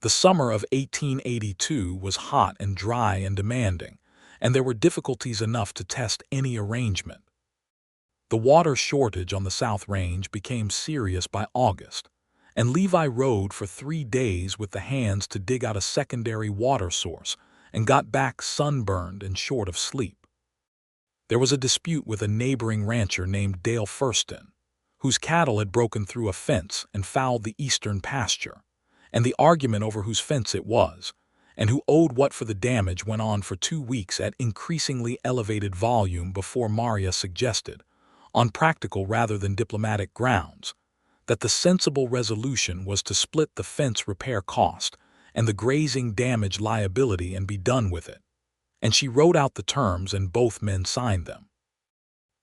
The summer of 1882 was hot and dry and demanding, and there were difficulties enough to test any arrangement. The water shortage on the South Range became serious by August, and Levi rode for 3 days with the hands to dig out a secondary water source and got back sunburned and short of sleep. There was a dispute with a neighboring rancher named Dale Furston, whose cattle had broken through a fence and fouled the eastern pasture, and the argument over whose fence it was, and who owed what for the damage went on for 2 weeks at increasingly elevated volume before Maria suggested, on practical rather than diplomatic grounds, that the sensible resolution was to split the fence repair cost and the grazing damage liability and be done with it. And she wrote out the terms and both men signed them.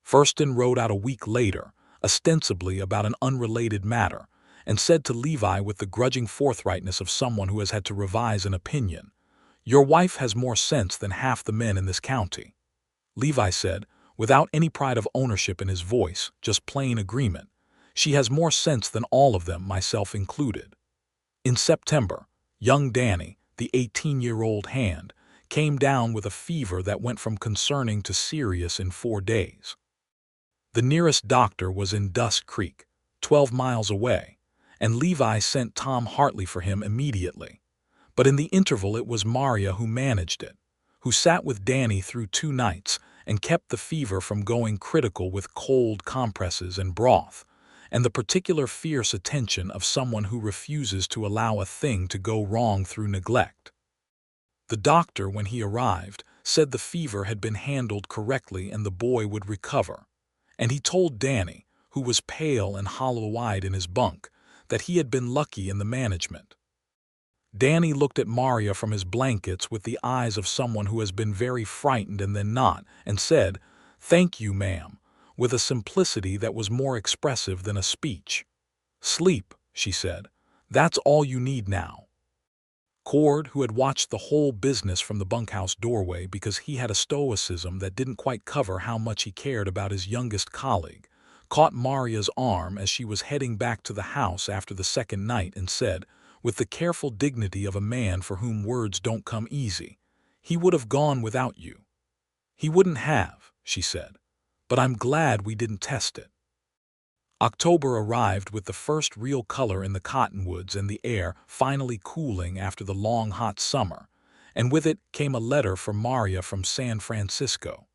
Furston wrote out a week later, ostensibly about an unrelated matter, and said to Levi with the grudging forthrightness of someone who has had to revise an opinion, "Your wife has more sense than half the men in this county." Levi said, without any pride of ownership in his voice, just plain agreement, "She has more sense than all of them, myself included." In September, young Danny, the 18-year-old hand, came down with a fever that went from concerning to serious in 4 days. The nearest doctor was in Dust Creek, 12 miles away, and Levi sent Tom Hartley for him immediately. But in the interval it was Maria who managed it, who sat with Danny through 2 nights and kept the fever from going critical with cold compresses and broth, and the particular fierce attention of someone who refuses to allow a thing to go wrong through neglect. The doctor, when he arrived, said the fever had been handled correctly and the boy would recover, and he told Danny, who was pale and hollow-eyed in his bunk, that he had been lucky in the management. Danny looked at Maria from his blankets with the eyes of someone who has been very frightened and then not, and said, "Thank you, ma'am," with a simplicity that was more expressive than a speech. "Sleep," she said. "That's all you need now." Cord, who had watched the whole business from the bunkhouse doorway because he had a stoicism that didn't quite cover how much he cared about his youngest colleague, caught Maria's arm as she was heading back to the house after the second night and said, with the careful dignity of a man for whom words don't come easy, "He would have gone without you." "He wouldn't have," she said, "but I'm glad we didn't test it." October arrived with the first real color in the cottonwoods and the air finally cooling after the long hot summer, and with it came a letter for Maria from San Francisco.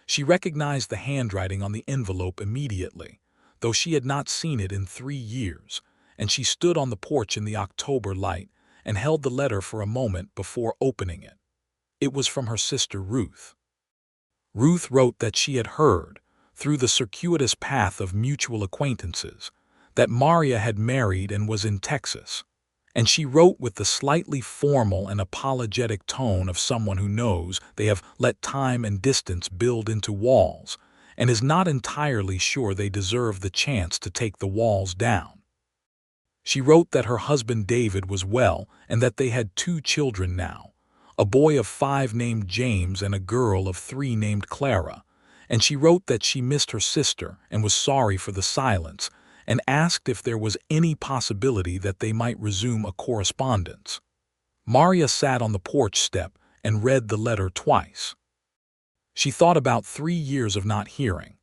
She recognized the handwriting on the envelope immediately, though she had not seen it in 3 years, and she stood on the porch in the October light and held the letter for a moment before opening it. It was from her sister Ruth. Ruth wrote that she had heard, through the circuitous path of mutual acquaintances, that Maria had married and was in Texas, and she wrote with the slightly formal and apologetic tone of someone who knows they have let time and distance build into walls and is not entirely sure they deserve the chance to take the walls down. She wrote that her husband David was well and that they had 2 children now, a boy of 5 named James and a girl of 3 named Clara, and she wrote that she missed her sister and was sorry for the silence and asked if there was any possibility that they might resume a correspondence. Maria sat on the porch step and read the letter twice. She thought about 3 years of not hearing.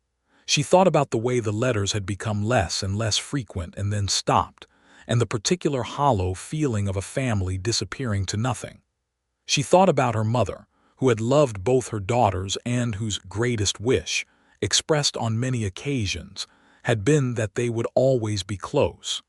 She thought about the way the letters had become less and less frequent and then stopped, and the particular hollow feeling of a family disappearing to nothing. She thought about her mother, who had loved both her daughters and whose greatest wish, expressed on many occasions, had been that they would always be close.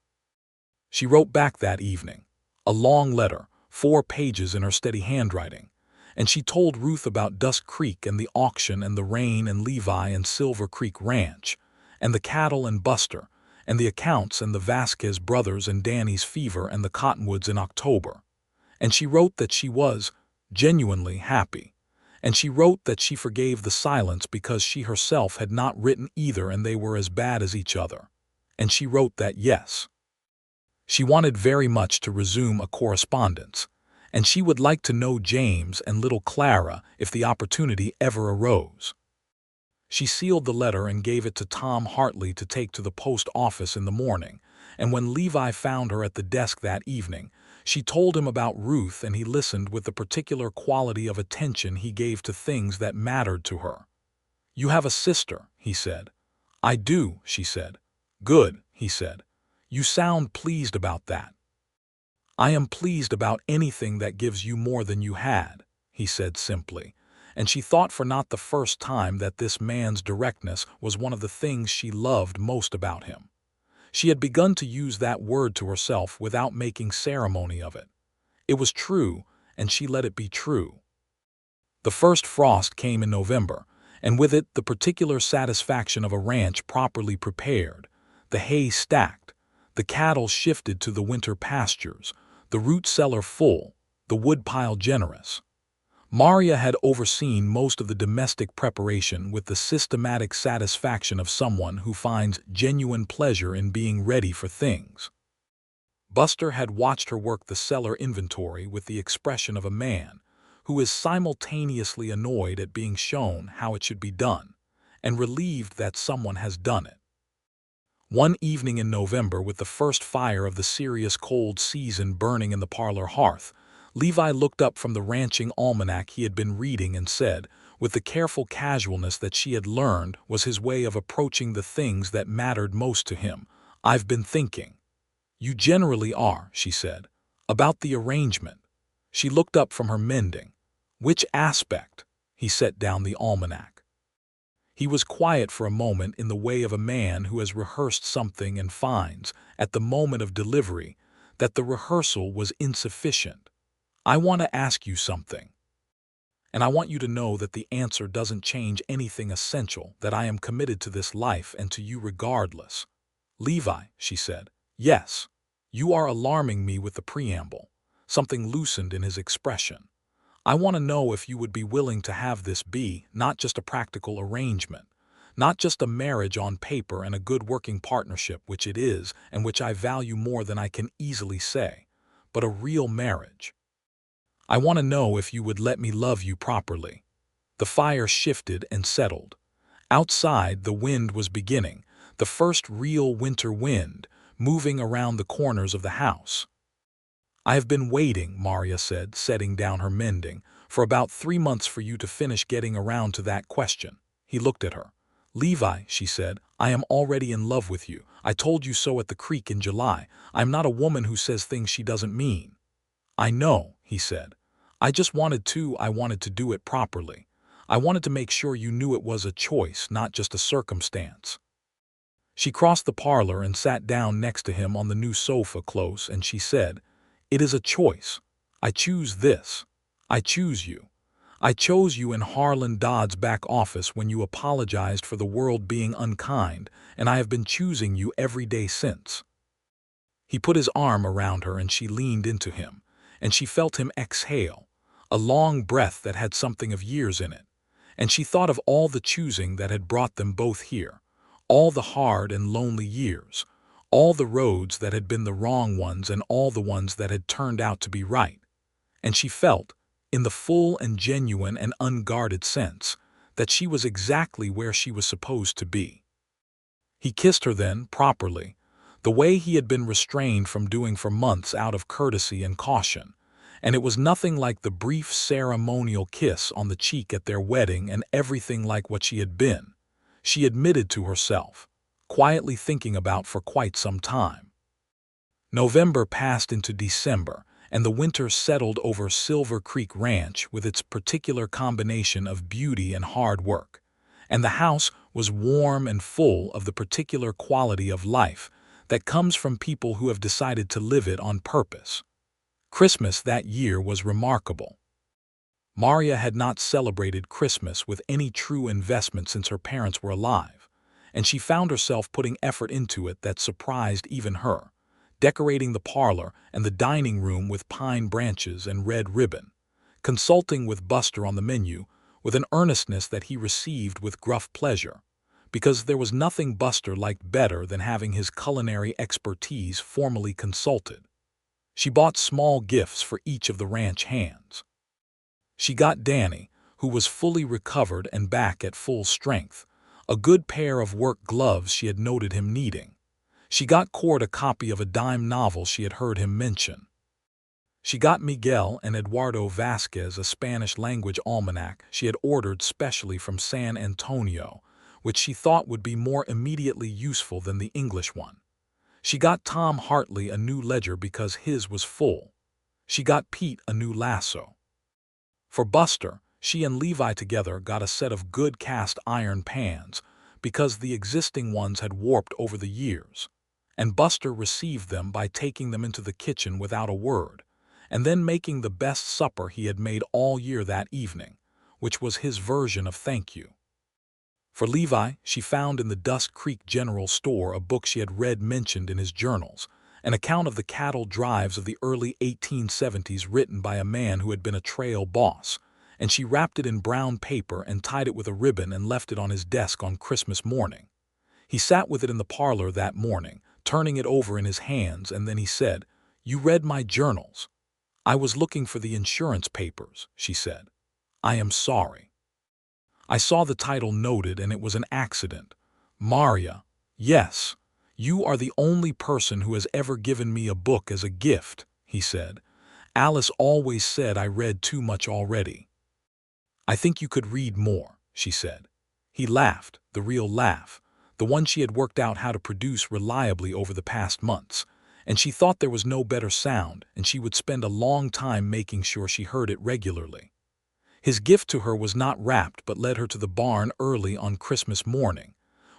She wrote back that evening, a long letter, 4 pages in her steady handwriting, and she told Ruth about Dusk Creek and the auction and the rain and Levi and Silver Creek Ranch, and the cattle and Buster, and the accounts and the Vasquez brothers and Danny's fever and the cottonwoods in October. And she wrote that she was genuinely happy, and she wrote that she forgave the silence because she herself had not written either and they were as bad as each other, and she wrote that yes, she wanted very much to resume a correspondence, and she would like to know James and little Clara if the opportunity ever arose. She sealed the letter and gave it to Tom Hartley to take to the post office in the morning, and when Levi found her at the desk that evening, she told him about Ruth and he listened with the particular quality of attention he gave to things that mattered to her. "You have a sister," he said. "I do," she said. "Good," he said. "You sound pleased about that." "I am pleased about anything that gives you more than you had," he said simply, and she thought for not the first time that this man's directness was one of the things she loved most about him. She had begun to use that word to herself without making ceremony of it. It was true, and she let it be true. The first frost came in November, and with it the particular satisfaction of a ranch properly prepared, the hay stacked, the cattle shifted to the winter pastures, the root cellar full, the woodpile generous. Maria had overseen most of the domestic preparation with the systematic satisfaction of someone who finds genuine pleasure in being ready for things. Buster had watched her work the cellar inventory with the expression of a man who is simultaneously annoyed at being shown how it should be done and relieved that someone has done it. One evening in November, with the first fire of the serious cold season burning in the parlor hearth, Levi looked up from the ranching almanac he had been reading and said, with the careful casualness that she had learned was his way of approaching the things that mattered most to him, "I've been thinking." "You generally are," she said. "About the arrangement." She looked up from her mending. "Which aspect?" He set down the almanac. He was quiet for a moment in the way of a man who has rehearsed something and finds, at the moment of delivery, that the rehearsal was insufficient. "I want to ask you something. And I want you to know that the answer doesn't change anything essential, that I am committed to this life and to you regardless." "Levi," she said. "Yes. You are alarming me with the preamble." Something loosened in his expression. "I want to know if you would be willing to have this be not just a practical arrangement, not just a marriage on paper and a good working partnership, which it is and which I value more than I can easily say, but a real marriage. I want to know if you would let me love you properly." The fire shifted and settled. Outside, the wind was beginning, the first real winter wind, moving around the corners of the house. "I have been waiting," Maria said, setting down her mending, "for about 3 months for you to finish getting around to that question." He looked at her. "Levi," she said, "I am already in love with you. I told you so at the creek in July. I'm not a woman who says things she doesn't mean." "I know," he said. I wanted to do it properly. I wanted to make sure you knew it was a choice, not just a circumstance." She crossed the parlor and sat down next to him on the new sofa close, and she said, "It is a choice. I choose this. I choose you. I chose you in Harlan Dodd's back office when you apologized for the world being unkind, and I have been choosing you every day since." He put his arm around her and she leaned into him, and she felt him exhale, a long breath that had something of years in it, and she thought of all the choosing that had brought them both here, all the hard and lonely years, all the roads that had been the wrong ones and all the ones that had turned out to be right, and she felt, in the full and genuine and unguarded sense, that she was exactly where she was supposed to be. He kissed her then, properly, the way he had been restrained from doing for months out of courtesy and caution, and it was nothing like the brief ceremonial kiss on the cheek at their wedding and everything like what she had been, she admitted to herself, quietly thinking about for quite some time. November passed into December, and the winter settled over Silver Creek Ranch with its particular combination of beauty and hard work, and the house was warm and full of the particular quality of life that comes from people who have decided to live it on purpose. Christmas that year was remarkable. Maria had not celebrated Christmas with any true investment since her parents were alive, and she found herself putting effort into it that surprised even her, decorating the parlor and the dining room with pine branches and red ribbon, consulting with Buster on the menu with an earnestness that he received with gruff pleasure, because there was nothing Buster liked better than having his culinary expertise formally consulted. She bought small gifts for each of the ranch hands. She got Danny, who was fully recovered and back at full strength, a good pair of work gloves she had noted him needing. She got Cord a copy of a dime novel she had heard him mention. She got Miguel and Eduardo Vasquez a Spanish-language almanac she had ordered specially from San Antonio, which she thought would be more immediately useful than the English one. She got Tom Hartley a new ledger because his was full. She got Pete a new lasso. For Buster, she and Levi together got a set of good cast iron pans because the existing ones had warped over the years, and Buster received them by taking them into the kitchen without a word, and then making the best supper he had made all year that evening, which was his version of thank you. For Levi, she found in the Dust Creek General Store a book she had read mentioned in his journals, an account of the cattle drives of the early 1870s written by a man who had been a trail boss, and she wrapped it in brown paper and tied it with a ribbon and left it on his desk on Christmas morning. He sat with it in the parlor that morning, turning it over in his hands, and then he said, "You read my journals." "I was looking for the insurance papers," she said. "I am sorry. I saw the title noted and it was an accident." "Maria, yes, you are the only person who has ever given me a book as a gift," he said. "Alice always said I read too much already." "I think you could read more," she said. He laughed, the real laugh, the one she had worked out how to produce reliably over the past months, and she thought there was no better sound, and she would spend a long time making sure she heard it regularly. His gift to her was not wrapped but led her to the barn early on Christmas morning,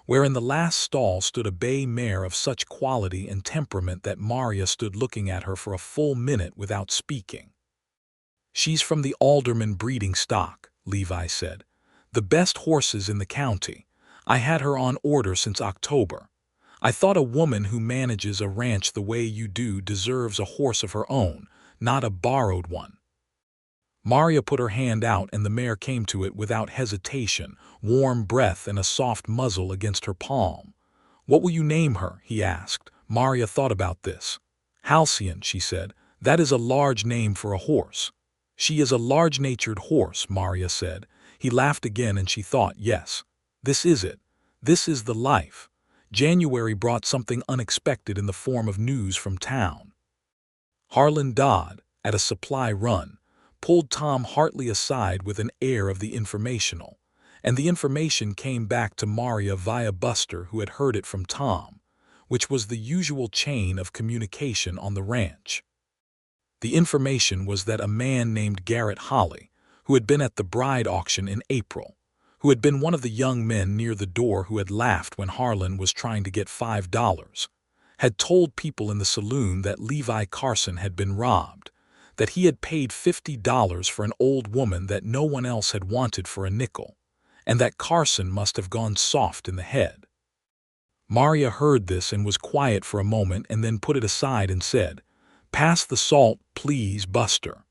where in the last stall stood a bay mare of such quality and temperament that Marya stood looking at her for a full minute without speaking. "She's from the Alderman breeding stock," Levi said. "The best horses in the county. I had her on order since October. I thought a woman who manages a ranch the way you do deserves a horse of her own, not a borrowed one." Marya put her hand out and the mare came to it without hesitation, warm breath and a soft muzzle against her palm. "What will you name her?" he asked. Marya thought about this. "Halcyon," she said. "That is a large name for a horse." "She is a large-natured horse," Marya said. He laughed again and she thought, yes, this is it. This is the life. January brought something unexpected in the form of news from town. Harlan Dodd, at a supply run, pulled Tom Hartley aside with an air of the informational, and the information came back to Marya via Buster, who had heard it from Tom, which was the usual chain of communication on the ranch. The information was that a man named Garrett Holly, who had been at the bride auction in April, who had been one of the young men near the door who had laughed when Harlan was trying to get $5, had told people in the saloon that Levi Carson had been robbed, that he had paid $50 for an old woman that no one else had wanted for a nickel, and that Carson must have gone soft in the head. Marya heard this and was quiet for a moment and then put it aside and said, "Pass the salt, please, Buster."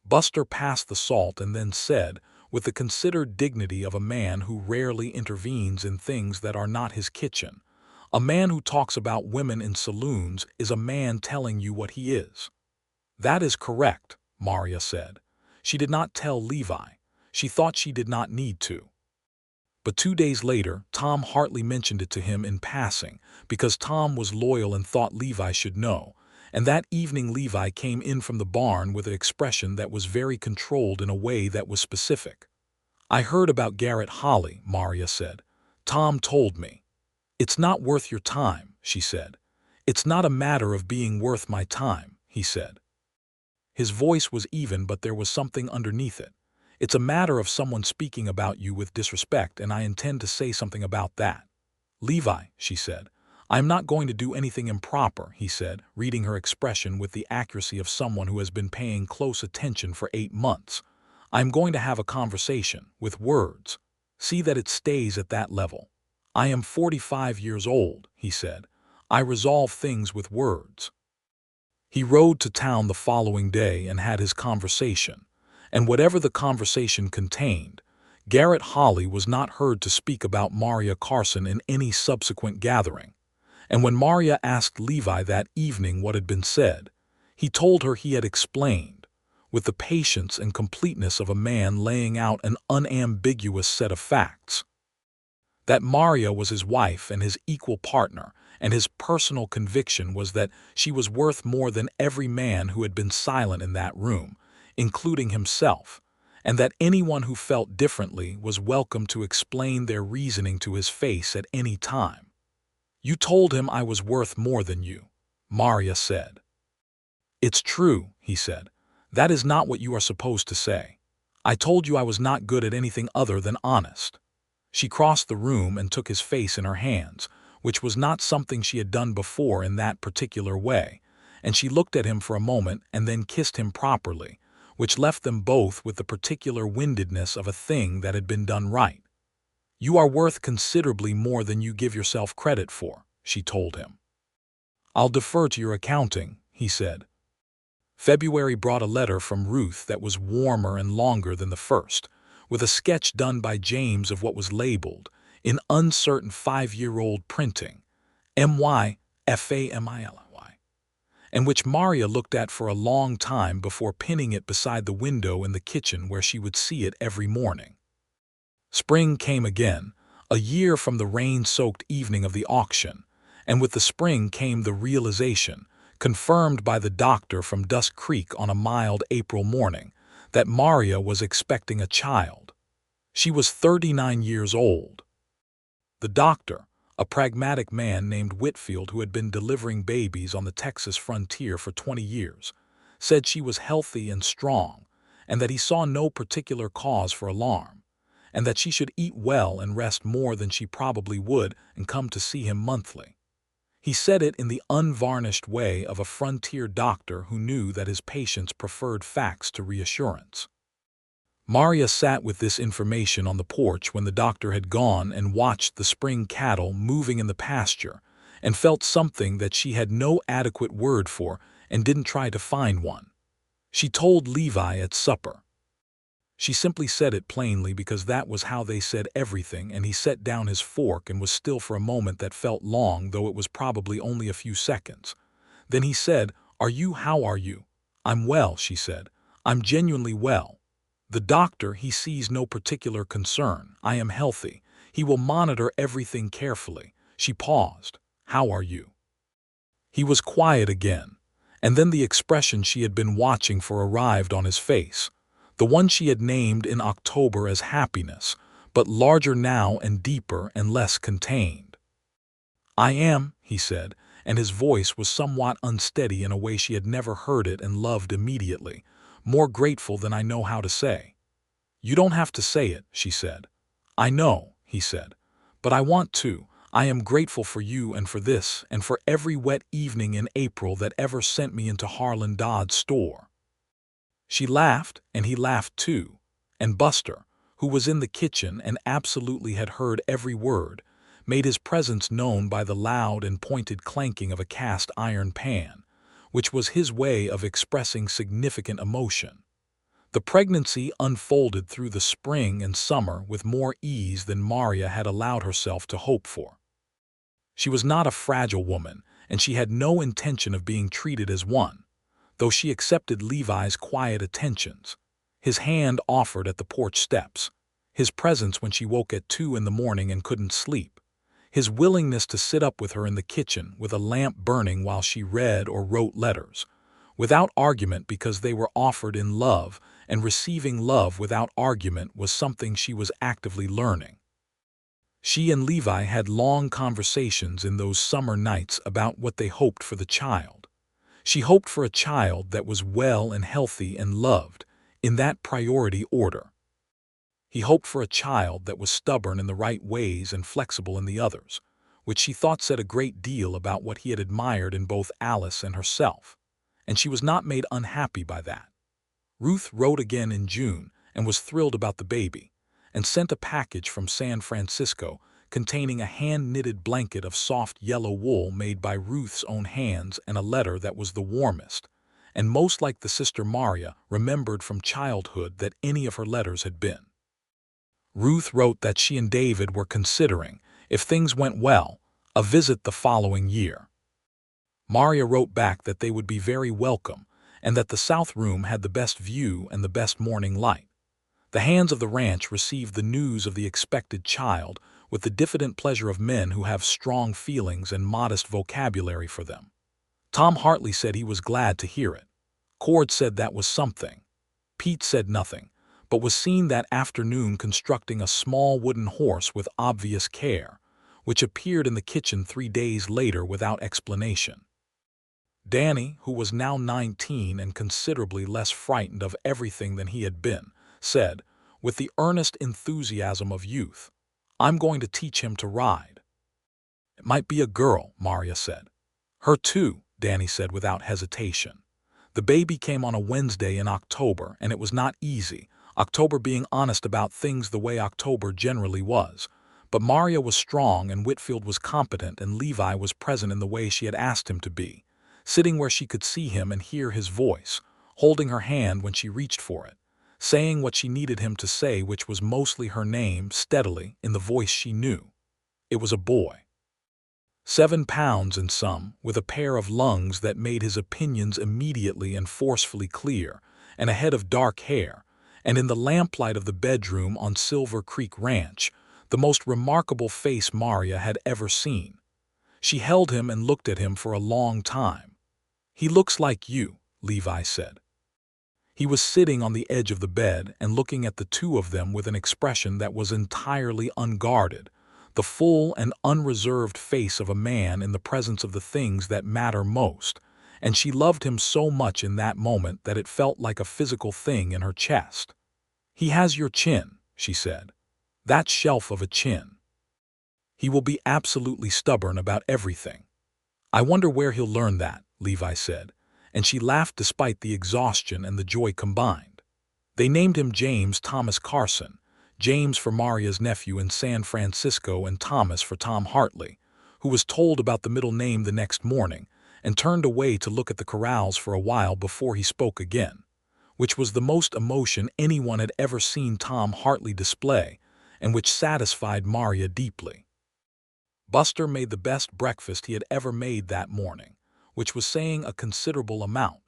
Buster passed the salt and then said, with the considered dignity of a man who rarely intervenes in things that are not his kitchen, "A man who talks about women in saloons is a man telling you what he is." "That is correct," Marya said. She did not tell Levi. She thought she did not need to. But 2 days later, Tom Hartley mentioned it to him in passing, because Tom was loyal and thought Levi should know, and that evening Levi came in from the barn with an expression that was very controlled in a way that was specific. "I heard about Garrett Holly," Marya said. "Tom told me." "It's not worth your time," she said. "It's not a matter of being worth my time," he said. His voice was even, but there was something underneath it. "It's a matter of someone speaking about you with disrespect, and I intend to say something about that." "Levi," she said. "I am not going to do anything improper," he said, reading her expression with the accuracy of someone who has been paying close attention for 8 months. "I am going to have a conversation, with words. See that it stays at that level. I am 45 years old," he said. "I resolve things with words." He rode to town the following day and had his conversation, and whatever the conversation contained, Garrett Holly was not heard to speak about Marya Carson in any subsequent gathering. And when Marya asked Levi that evening what had been said, he told her he had explained, with the patience and completeness of a man laying out an unambiguous set of facts, that Marya was his wife and his equal partner, and his personal conviction was that she was worth more than every man who had been silent in that room, including himself, and that anyone who felt differently was welcome to explain their reasoning to his face at any time. "You told him I was worth more than you," Marya said. "It's true," he said. "That is not what you are supposed to say. I told you I was not good at anything other than honest." She crossed the room and took his face in her hands, which was not something she had done before in that particular way, and she looked at him for a moment and then kissed him properly, which left them both with the particular windedness of a thing that had been done right. "You are worth considerably more than you give yourself credit for," she told him. "I'll defer to your accounting," he said. February brought a letter from Ruth that was warmer and longer than the first, with a sketch done by James of what was labeled, in uncertain 5-year-old printing, MYFAMILY, and which Marya looked at for a long time before pinning it beside the window in the kitchen where she would see it every morning. Spring came again, a year from the rain-soaked evening of the auction, and with the spring came the realization, confirmed by the doctor from Dusk Creek on a mild April morning, that Marya was expecting a child. She was 39 years old. The doctor, a pragmatic man named Whitfield who had been delivering babies on the Texas frontier for 20 years, said she was healthy and strong, and that he saw no particular cause for alarm, and that she should eat well and rest more than she probably would and come to see him monthly. He said it in the unvarnished way of a frontier doctor who knew that his patients preferred facts to reassurance. Maria sat with this information on the porch when the doctor had gone and watched the spring cattle moving in the pasture and felt something that she had no adequate word for and didn't try to find one. She told Levi at supper. She simply said it plainly because that was how they said everything, and he set down his fork and was still for a moment that felt long, though it was probably only a few seconds. Then he said, How are you?" "I'm well," she said. "I'm genuinely well. The doctor, he sees no particular concern. I am healthy. He will monitor everything carefully." She paused. "How are you?" He was quiet again, and then the expression she had been watching for arrived on his face, the one she had named in October as happiness, but larger now and deeper and less contained. "I am," he said, and his voice was somewhat unsteady in a way she had never heard it and loved immediately, "more grateful than I know how to say." "You don't have to say it," she said. "I know," he said, "but I want to. I am grateful for you and for this and for every wet evening in April that ever sent me into Harlan Dodd's store." She laughed, and he laughed too, and Buster, who was in the kitchen and absolutely had heard every word, made his presence known by the loud and pointed clanking of a cast iron pan, which was his way of expressing significant emotion. The pregnancy unfolded through the spring and summer with more ease than Maria had allowed herself to hope for. She was not a fragile woman, and she had no intention of being treated as one, though she accepted Levi's quiet attentions, his hand offered at the porch steps, his presence when she woke at 2 in the morning and couldn't sleep, his willingness to sit up with her in the kitchen with a lamp burning while she read or wrote letters, without argument because they were offered in love, and receiving love without argument was something she was actively learning. She and Levi had long conversations in those summer nights about what they hoped for the child. She hoped for a child that was well and healthy and loved, in that priority order. He hoped for a child that was stubborn in the right ways and flexible in the others, which she thought said a great deal about what he had admired in both Alice and herself, and she was not made unhappy by that. Ruth wrote again in June and was thrilled about the baby, and sent a package from San Francisco containing a hand-knitted blanket of soft yellow wool made by Ruth's own hands and a letter that was the warmest, and most like the sister Maria remembered from childhood that any of her letters had been. Ruth wrote that she and David were considering, if things went well, a visit the following year. Maria wrote back that they would be very welcome, and that the south room had the best view and the best morning light. The hands of the ranch received the news of the expected child with the diffident pleasure of men who have strong feelings and modest vocabulary for them. Tom Hartley said he was glad to hear it. Cord said that was something. Pete said nothing, but was seen that afternoon constructing a small wooden horse with obvious care, which appeared in the kitchen 3 days later without explanation. Danny, who was now 19 and considerably less frightened of everything than he had been, said, with the earnest enthusiasm of youth, "I'm going to teach him to ride." "It might be a girl," Maria said. "Her too," Danny said without hesitation. The baby came on a Wednesday in October, and it was not easy, October being honest about things the way October generally was. But Maria was strong and Whitfield was competent, and Levi was present in the way she had asked him to be, sitting where she could see him and hear his voice, holding her hand when she reached for it, saying what she needed him to say, which was mostly her name, steadily, in the voice she knew. It was a boy. 7 pounds and some, with a pair of lungs that made his opinions immediately and forcefully clear, and a head of dark hair, and in the lamplight of the bedroom on Silver Creek Ranch, the most remarkable face Maria had ever seen. She held him and looked at him for a long time. "He looks like you," Levi said. He was sitting on the edge of the bed and looking at the two of them with an expression that was entirely unguarded, the full and unreserved face of a man in the presence of the things that matter most, and she loved him so much in that moment that it felt like a physical thing in her chest. "He has your chin," she said. "That shelf of a chin. He will be absolutely stubborn about everything." "I wonder where he'll learn that," Levi said, and she laughed despite the exhaustion and the joy combined. They named him James Thomas Carson, James for Maria's nephew in San Francisco and Thomas for Tom Hartley, who was told about the middle name the next morning and turned away to look at the corrals for a while before he spoke again, which was the most emotion anyone had ever seen Tom Hartley display and which satisfied Maria deeply. Buster made the best breakfast he had ever made that morning, which was saying a considerable amount,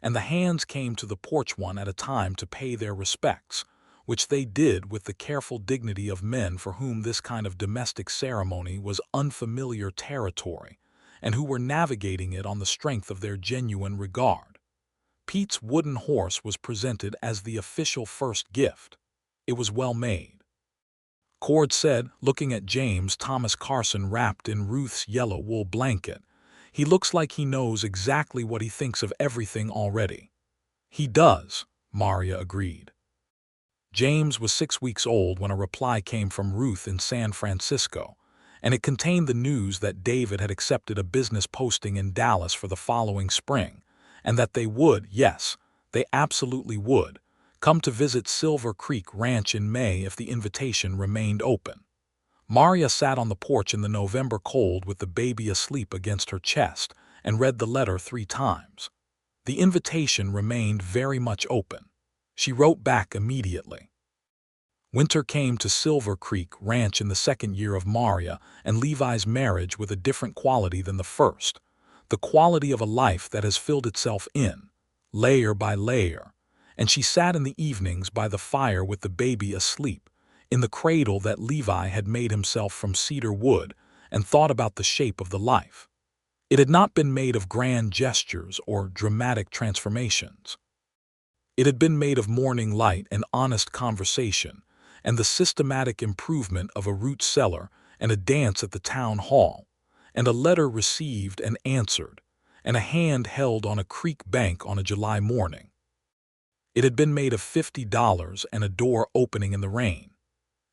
and the hands came to the porch one at a time to pay their respects, which they did with the careful dignity of men for whom this kind of domestic ceremony was unfamiliar territory, and who were navigating it on the strength of their genuine regard. Pete's wooden horse was presented as the official first gift. It was well made. Cord said, looking at James Thomas Carson wrapped in Ruth's yellow wool blanket. "He looks like he knows exactly what he thinks of everything already." "He does," Maria agreed. James was 6 weeks old when a reply came from Ruth in San Francisco, and it contained the news that David had accepted a business posting in Dallas for the following spring, and that they would, yes, they absolutely would, come to visit Silver Creek Ranch in May if the invitation remained open. Maria sat on the porch in the November cold with the baby asleep against her chest and read the letter 3 times. The invitation remained very much open. She wrote back immediately. Winter came to Silver Creek Ranch in the second year of Maria and Levi's marriage with a different quality than the first, the quality of a life that has filled itself in, layer by layer, and she sat in the evenings by the fire with the baby asleep, in the cradle that Levi had made himself from cedar wood, and thought about the shape of the life. It had not been made of grand gestures or dramatic transformations. It had been made of morning light and honest conversation, and the systematic improvement of a root cellar and a dance at the town hall, and a letter received and answered, and a hand held on a creek bank on a July morning. It had been made of $50 and a door opening in the rain.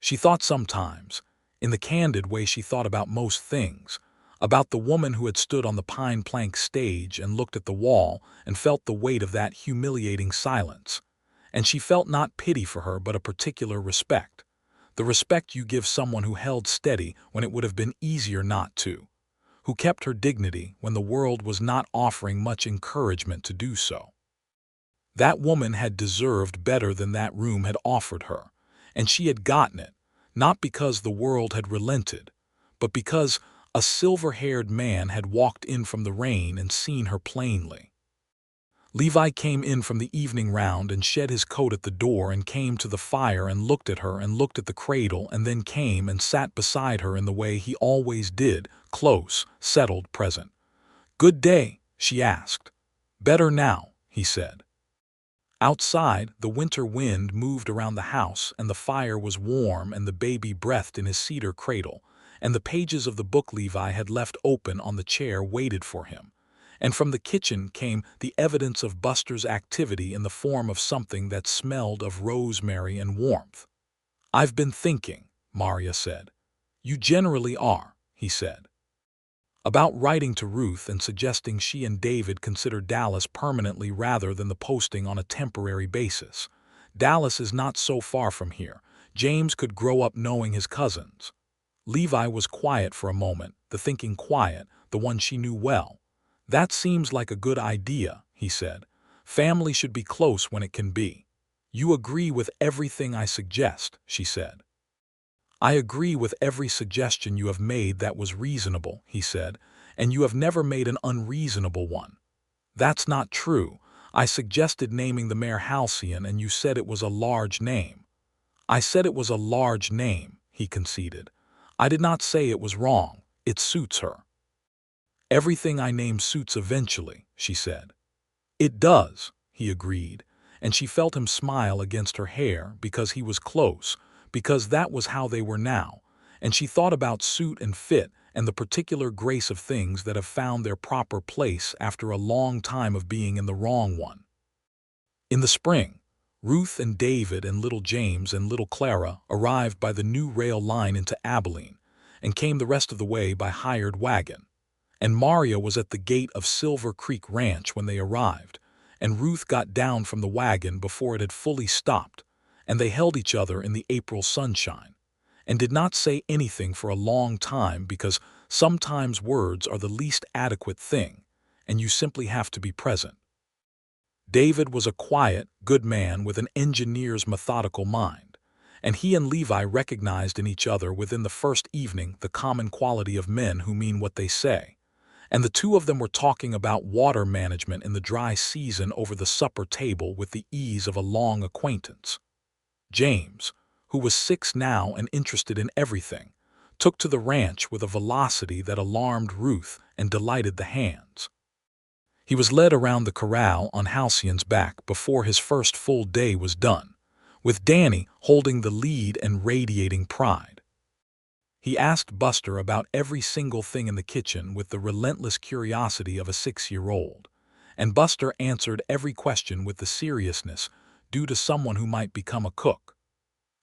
She thought sometimes, in the candid way she thought about most things, about the woman who had stood on the pine plank stage and looked at the wall and felt the weight of that humiliating silence. And she felt not pity for her but a particular respect. The respect you give someone who held steady when it would have been easier not to, who kept her dignity when the world was not offering much encouragement to do so. That woman had deserved better than that room had offered her, and she had gotten it, not because the world had relented, but because a silver-haired man had walked in from the rain and seen her plainly. Levi came in from the evening round and shed his coat at the door and came to the fire and looked at her and looked at the cradle and then came and sat beside her in the way he always did, close, settled, present. "Good day?" she asked. "Better now," he said. Outside, the winter wind moved around the house and the fire was warm and the baby breathed in his cedar cradle, and the pages of the book Levi had left open on the chair waited for him. And from the kitchen came the evidence of Buster's activity in the form of something that smelled of rosemary and warmth. "I've been thinking," Maria said. "You generally are," he said. "About writing to Ruth and suggesting she and David consider Dallas permanently rather than the posting on a temporary basis. Dallas is not so far from here. James could grow up knowing his cousins." Levi was quiet for a moment, the thinking quiet, the one she knew well. "That seems like a good idea," he said. "Family should be close when it can be." "You agree with everything I suggest," she said. "I agree with every suggestion you have made that was reasonable," he said, "and you have never made an unreasonable one." "That's not true. I suggested naming the mare Halcyon and you said it was a large name." "I said it was a large name," he conceded. "I did not say it was wrong. It suits her." "Everything I name suits eventually," she said. "It does," he agreed, and she felt him smile against her hair because he was close, because that was how they were now, and she thought about suit and fit and the particular grace of things that have found their proper place after a long time of being in the wrong one. In the spring, Ruth and David and little James and little Clara arrived by the new rail line into Abilene and came the rest of the way by hired wagon. And Maria was at the gate of Silver Creek Ranch when they arrived, and Ruth got down from the wagon before it had fully stopped, and they held each other in the April sunshine, and did not say anything for a long time because sometimes words are the least adequate thing, and you simply have to be present. David was a quiet, good man with an engineer's methodical mind, and he and Levi recognized in each other within the first evening the common quality of men who mean what they say, and the two of them were talking about water management in the dry season over the supper table with the ease of a long acquaintance. James, who was 6 now and interested in everything, took to the ranch with a velocity that alarmed Ruth and delighted the hands. He was led around the corral on Halcyon's back before his first full day was done, with Danny holding the lead and radiating pride. He asked Buster about every single thing in the kitchen with the relentless curiosity of a 6-year-old, and Buster answered every question with the seriousness due to someone who might become a cook.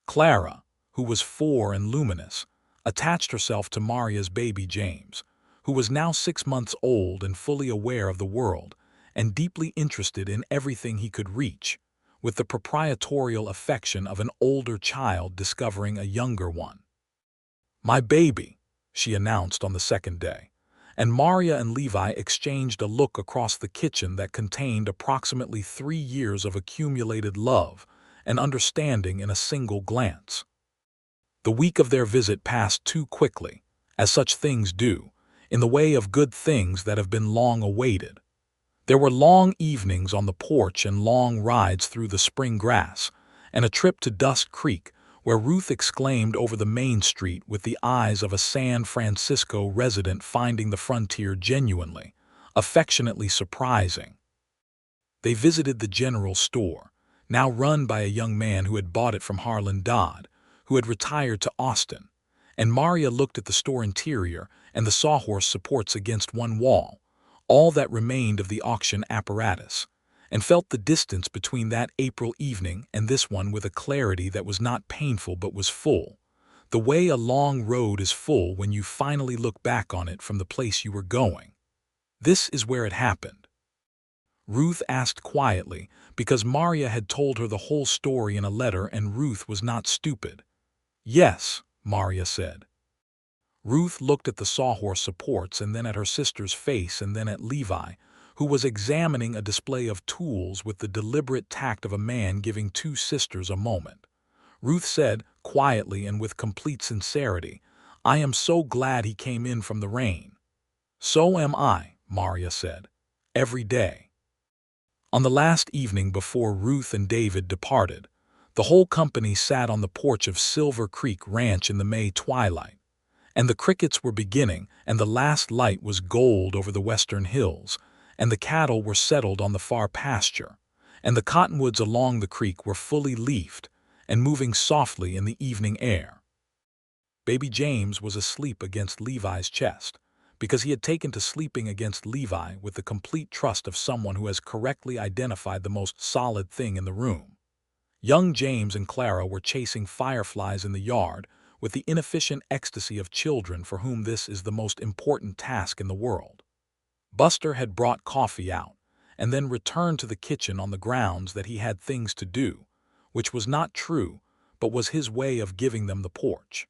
Clara, who was 4 and luminous, attached herself to Maria's baby James, who was now 6 months old and fully aware of the world and deeply interested in everything he could reach, with the proprietorial affection of an older child discovering a younger one. "My baby," she announced on the second day, and Maria and Levi exchanged a look across the kitchen that contained approximately 3 years of accumulated love and understanding in a single glance. The week of their visit passed too quickly, as such things do, in the way of good things that have been long awaited. There were long evenings on the porch and long rides through the spring grass, and a trip to Dust Creek, where Ruth exclaimed over the main street with the eyes of a San Francisco resident finding the frontier genuinely, affectionately surprising. They visited the general store, now run by a young man who had bought it from Harlan Dodd, who had retired to Austin, and Maria looked at the store interior and the sawhorse supports against one wall, all that remained of the auction apparatus, and felt the distance between that April evening and this one with a clarity that was not painful but was full, the way a long road is full when you finally look back on it from the place you were going. "This is where it happened?" Ruth asked quietly, because Maria had told her the whole story in a letter and Ruth was not stupid. "Yes," Maria said. Ruth looked at the sawhorse supports and then at her sister's face and then at Levi, who was examining a display of tools with the deliberate tact of a man giving 2 sisters a moment. Ruth said, quietly and with complete sincerity, "I am so glad he came in from the rain." "So am I," Maria said. "Every day." On the last evening before Ruth and David departed, the whole company sat on the porch of Silver Creek Ranch in the May twilight, and the crickets were beginning, and the last light was gold over the western hills, and the cattle were settled on the far pasture, and the cottonwoods along the creek were fully leafed and moving softly in the evening air. Baby James was asleep against Levi's chest, because he had taken to sleeping against Levi with the complete trust of someone who has correctly identified the most solid thing in the room. Young James and Clara were chasing fireflies in the yard with the inefficient ecstasy of children for whom this is the most important task in the world. Buster had brought coffee out, and then returned to the kitchen on the grounds that he had things to do, which was not true, but was his way of giving them the porch.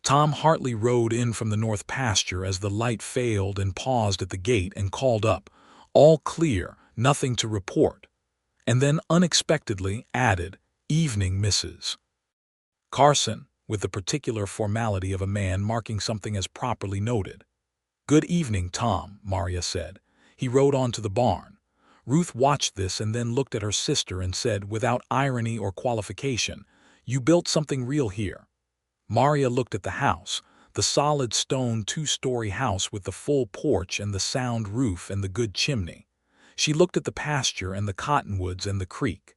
Tom Hartley rode in from the north pasture as the light failed and paused at the gate and called up, "All clear, nothing to report," and then unexpectedly added, "Evening, Mrs. Carson," with the particular formality of a man marking something as properly noted. "Good evening, Tom," Maria said. He rode on to the barn. Ruth watched this and then looked at her sister and said, without irony or qualification, "You built something real here." Maria looked at the house, the solid stone 2-story house with the full porch and the sound roof and the good chimney. She looked at the pasture and the cottonwoods and the creek.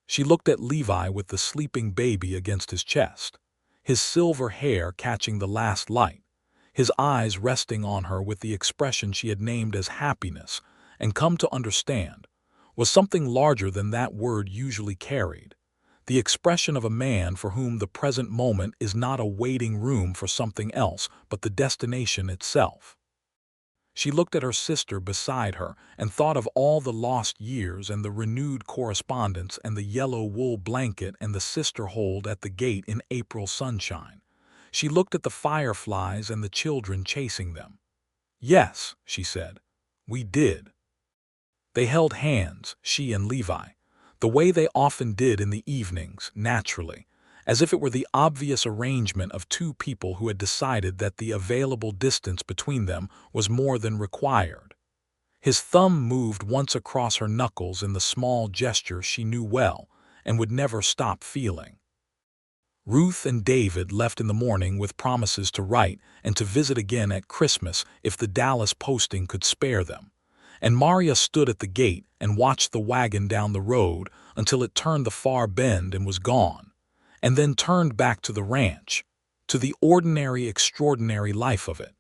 She looked at Levi with the sleeping baby against his chest. his silver hair catching the last light, his eyes resting on her with the expression she had named as happiness, and come to understand, was something larger than that word usually carried, the expression of a man for whom the present moment is not a waiting room for something else but the destination itself. She looked at her sister beside her and thought of all the lost years and the renewed correspondence and the yellow wool blanket and the sister-hold at the gate in April sunshine. She looked at the fireflies and the children chasing them. "Yes," she said, "we did." They held hands, she and Levi, the way they often did in the evenings, naturally, as if it were the obvious arrangement of two people who had decided that the available distance between them was more than required. His thumb moved once across her knuckles in the small gesture she knew well and would never stop feeling. Ruth and David left in the morning with promises to write and to visit again at Christmas if the Dallas posting could spare them, and Maria stood at the gate and watched the wagon down the road until it turned the far bend and was gone, and then turned back to the ranch, to the ordinary, extraordinary life of it.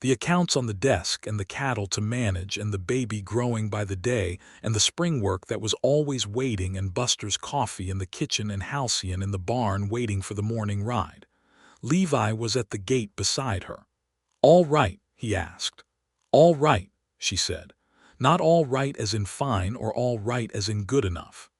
The accounts on the desk and the cattle to manage and the baby growing by the day and the spring work that was always waiting and Buster's coffee in the kitchen and Halcyon in the barn waiting for the morning ride. Levi was at the gate beside her. "All right?" he asked. "All right," she said. "Not all right as in fine or all right as in good enough."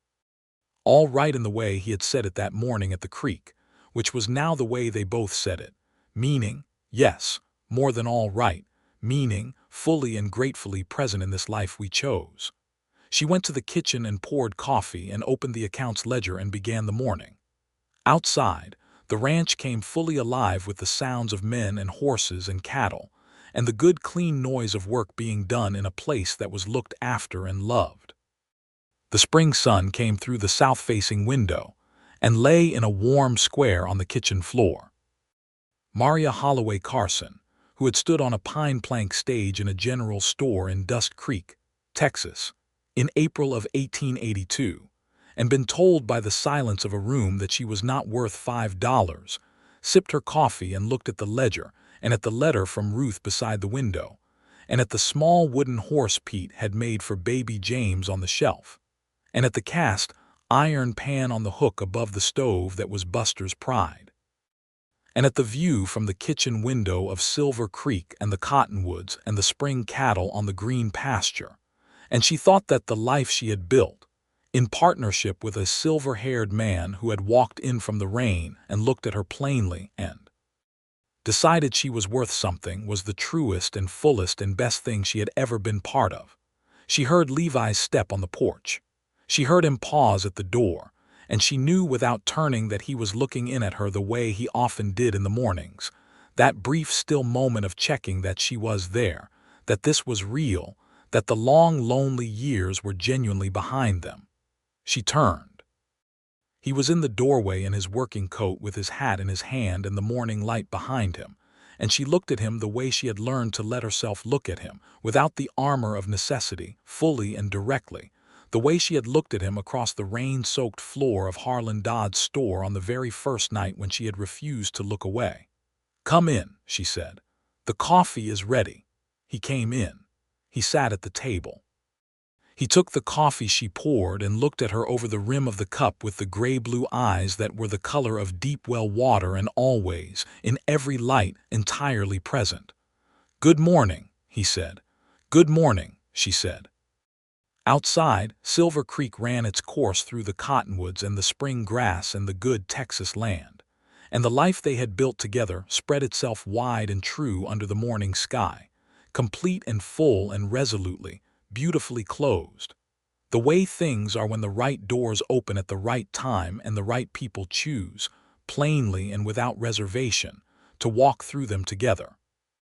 All right in the way he had said it that morning at the creek, which was now the way they both said it, meaning, yes, more than all right, meaning, fully and gratefully present in this life we chose. She went to the kitchen and poured coffee and opened the accounts ledger and began the morning. Outside, the ranch came fully alive with the sounds of men and horses and cattle, and the good clean noise of work being done in a place that was looked after and loved. The spring sun came through the south-facing window and lay in a warm square on the kitchen floor. Maria Holloway Carson, who had stood on a pine plank stage in a general store in Dust Creek, Texas, in April of 1882, and been told by the silence of a room that she was not worth $5, sipped her coffee and looked at the ledger and at the letter from Ruth beside the window, and at the small wooden horse Pete had made for baby James on the shelf, and at the cast iron pan on the hook above the stove that was Buster's pride, and at the view from the kitchen window of Silver Creek and the cottonwoods and the spring cattle on the green pasture, and she thought that the life she had built, in partnership with a silver-haired man who had walked in from the rain and looked at her plainly and decided she was worth something, was the truest and fullest and best thing she had ever been part of. She heard Levi's step on the porch. She heard him pause at the door, and she knew without turning that he was looking in at her the way he often did in the mornings, that brief still moment of checking that she was there, that this was real, that the long lonely years were genuinely behind them. She turned. He was in the doorway in his working coat with his hat in his hand and the morning light behind him, and she looked at him the way she had learned to let herself look at him, without the armor of necessity, fully and directly, the way she had looked at him across the rain-soaked floor of Harlan Dodd's store on the very first night when she had refused to look away. "Come in," she said. "The coffee is ready." He came in. He sat at the table. He took the coffee she poured and looked at her over the rim of the cup with the gray-blue eyes that were the color of deep well water and always, in every light, entirely present. "Good morning," he said. "Good morning," she said. Outside, Silver Creek ran its course through the cottonwoods and the spring grass and the good Texas land, and the life they had built together spread itself wide and true under the morning sky, complete and full and resolutely, beautifully closed, the way things are when the right doors open at the right time and the right people choose, plainly and without reservation, to walk through them together.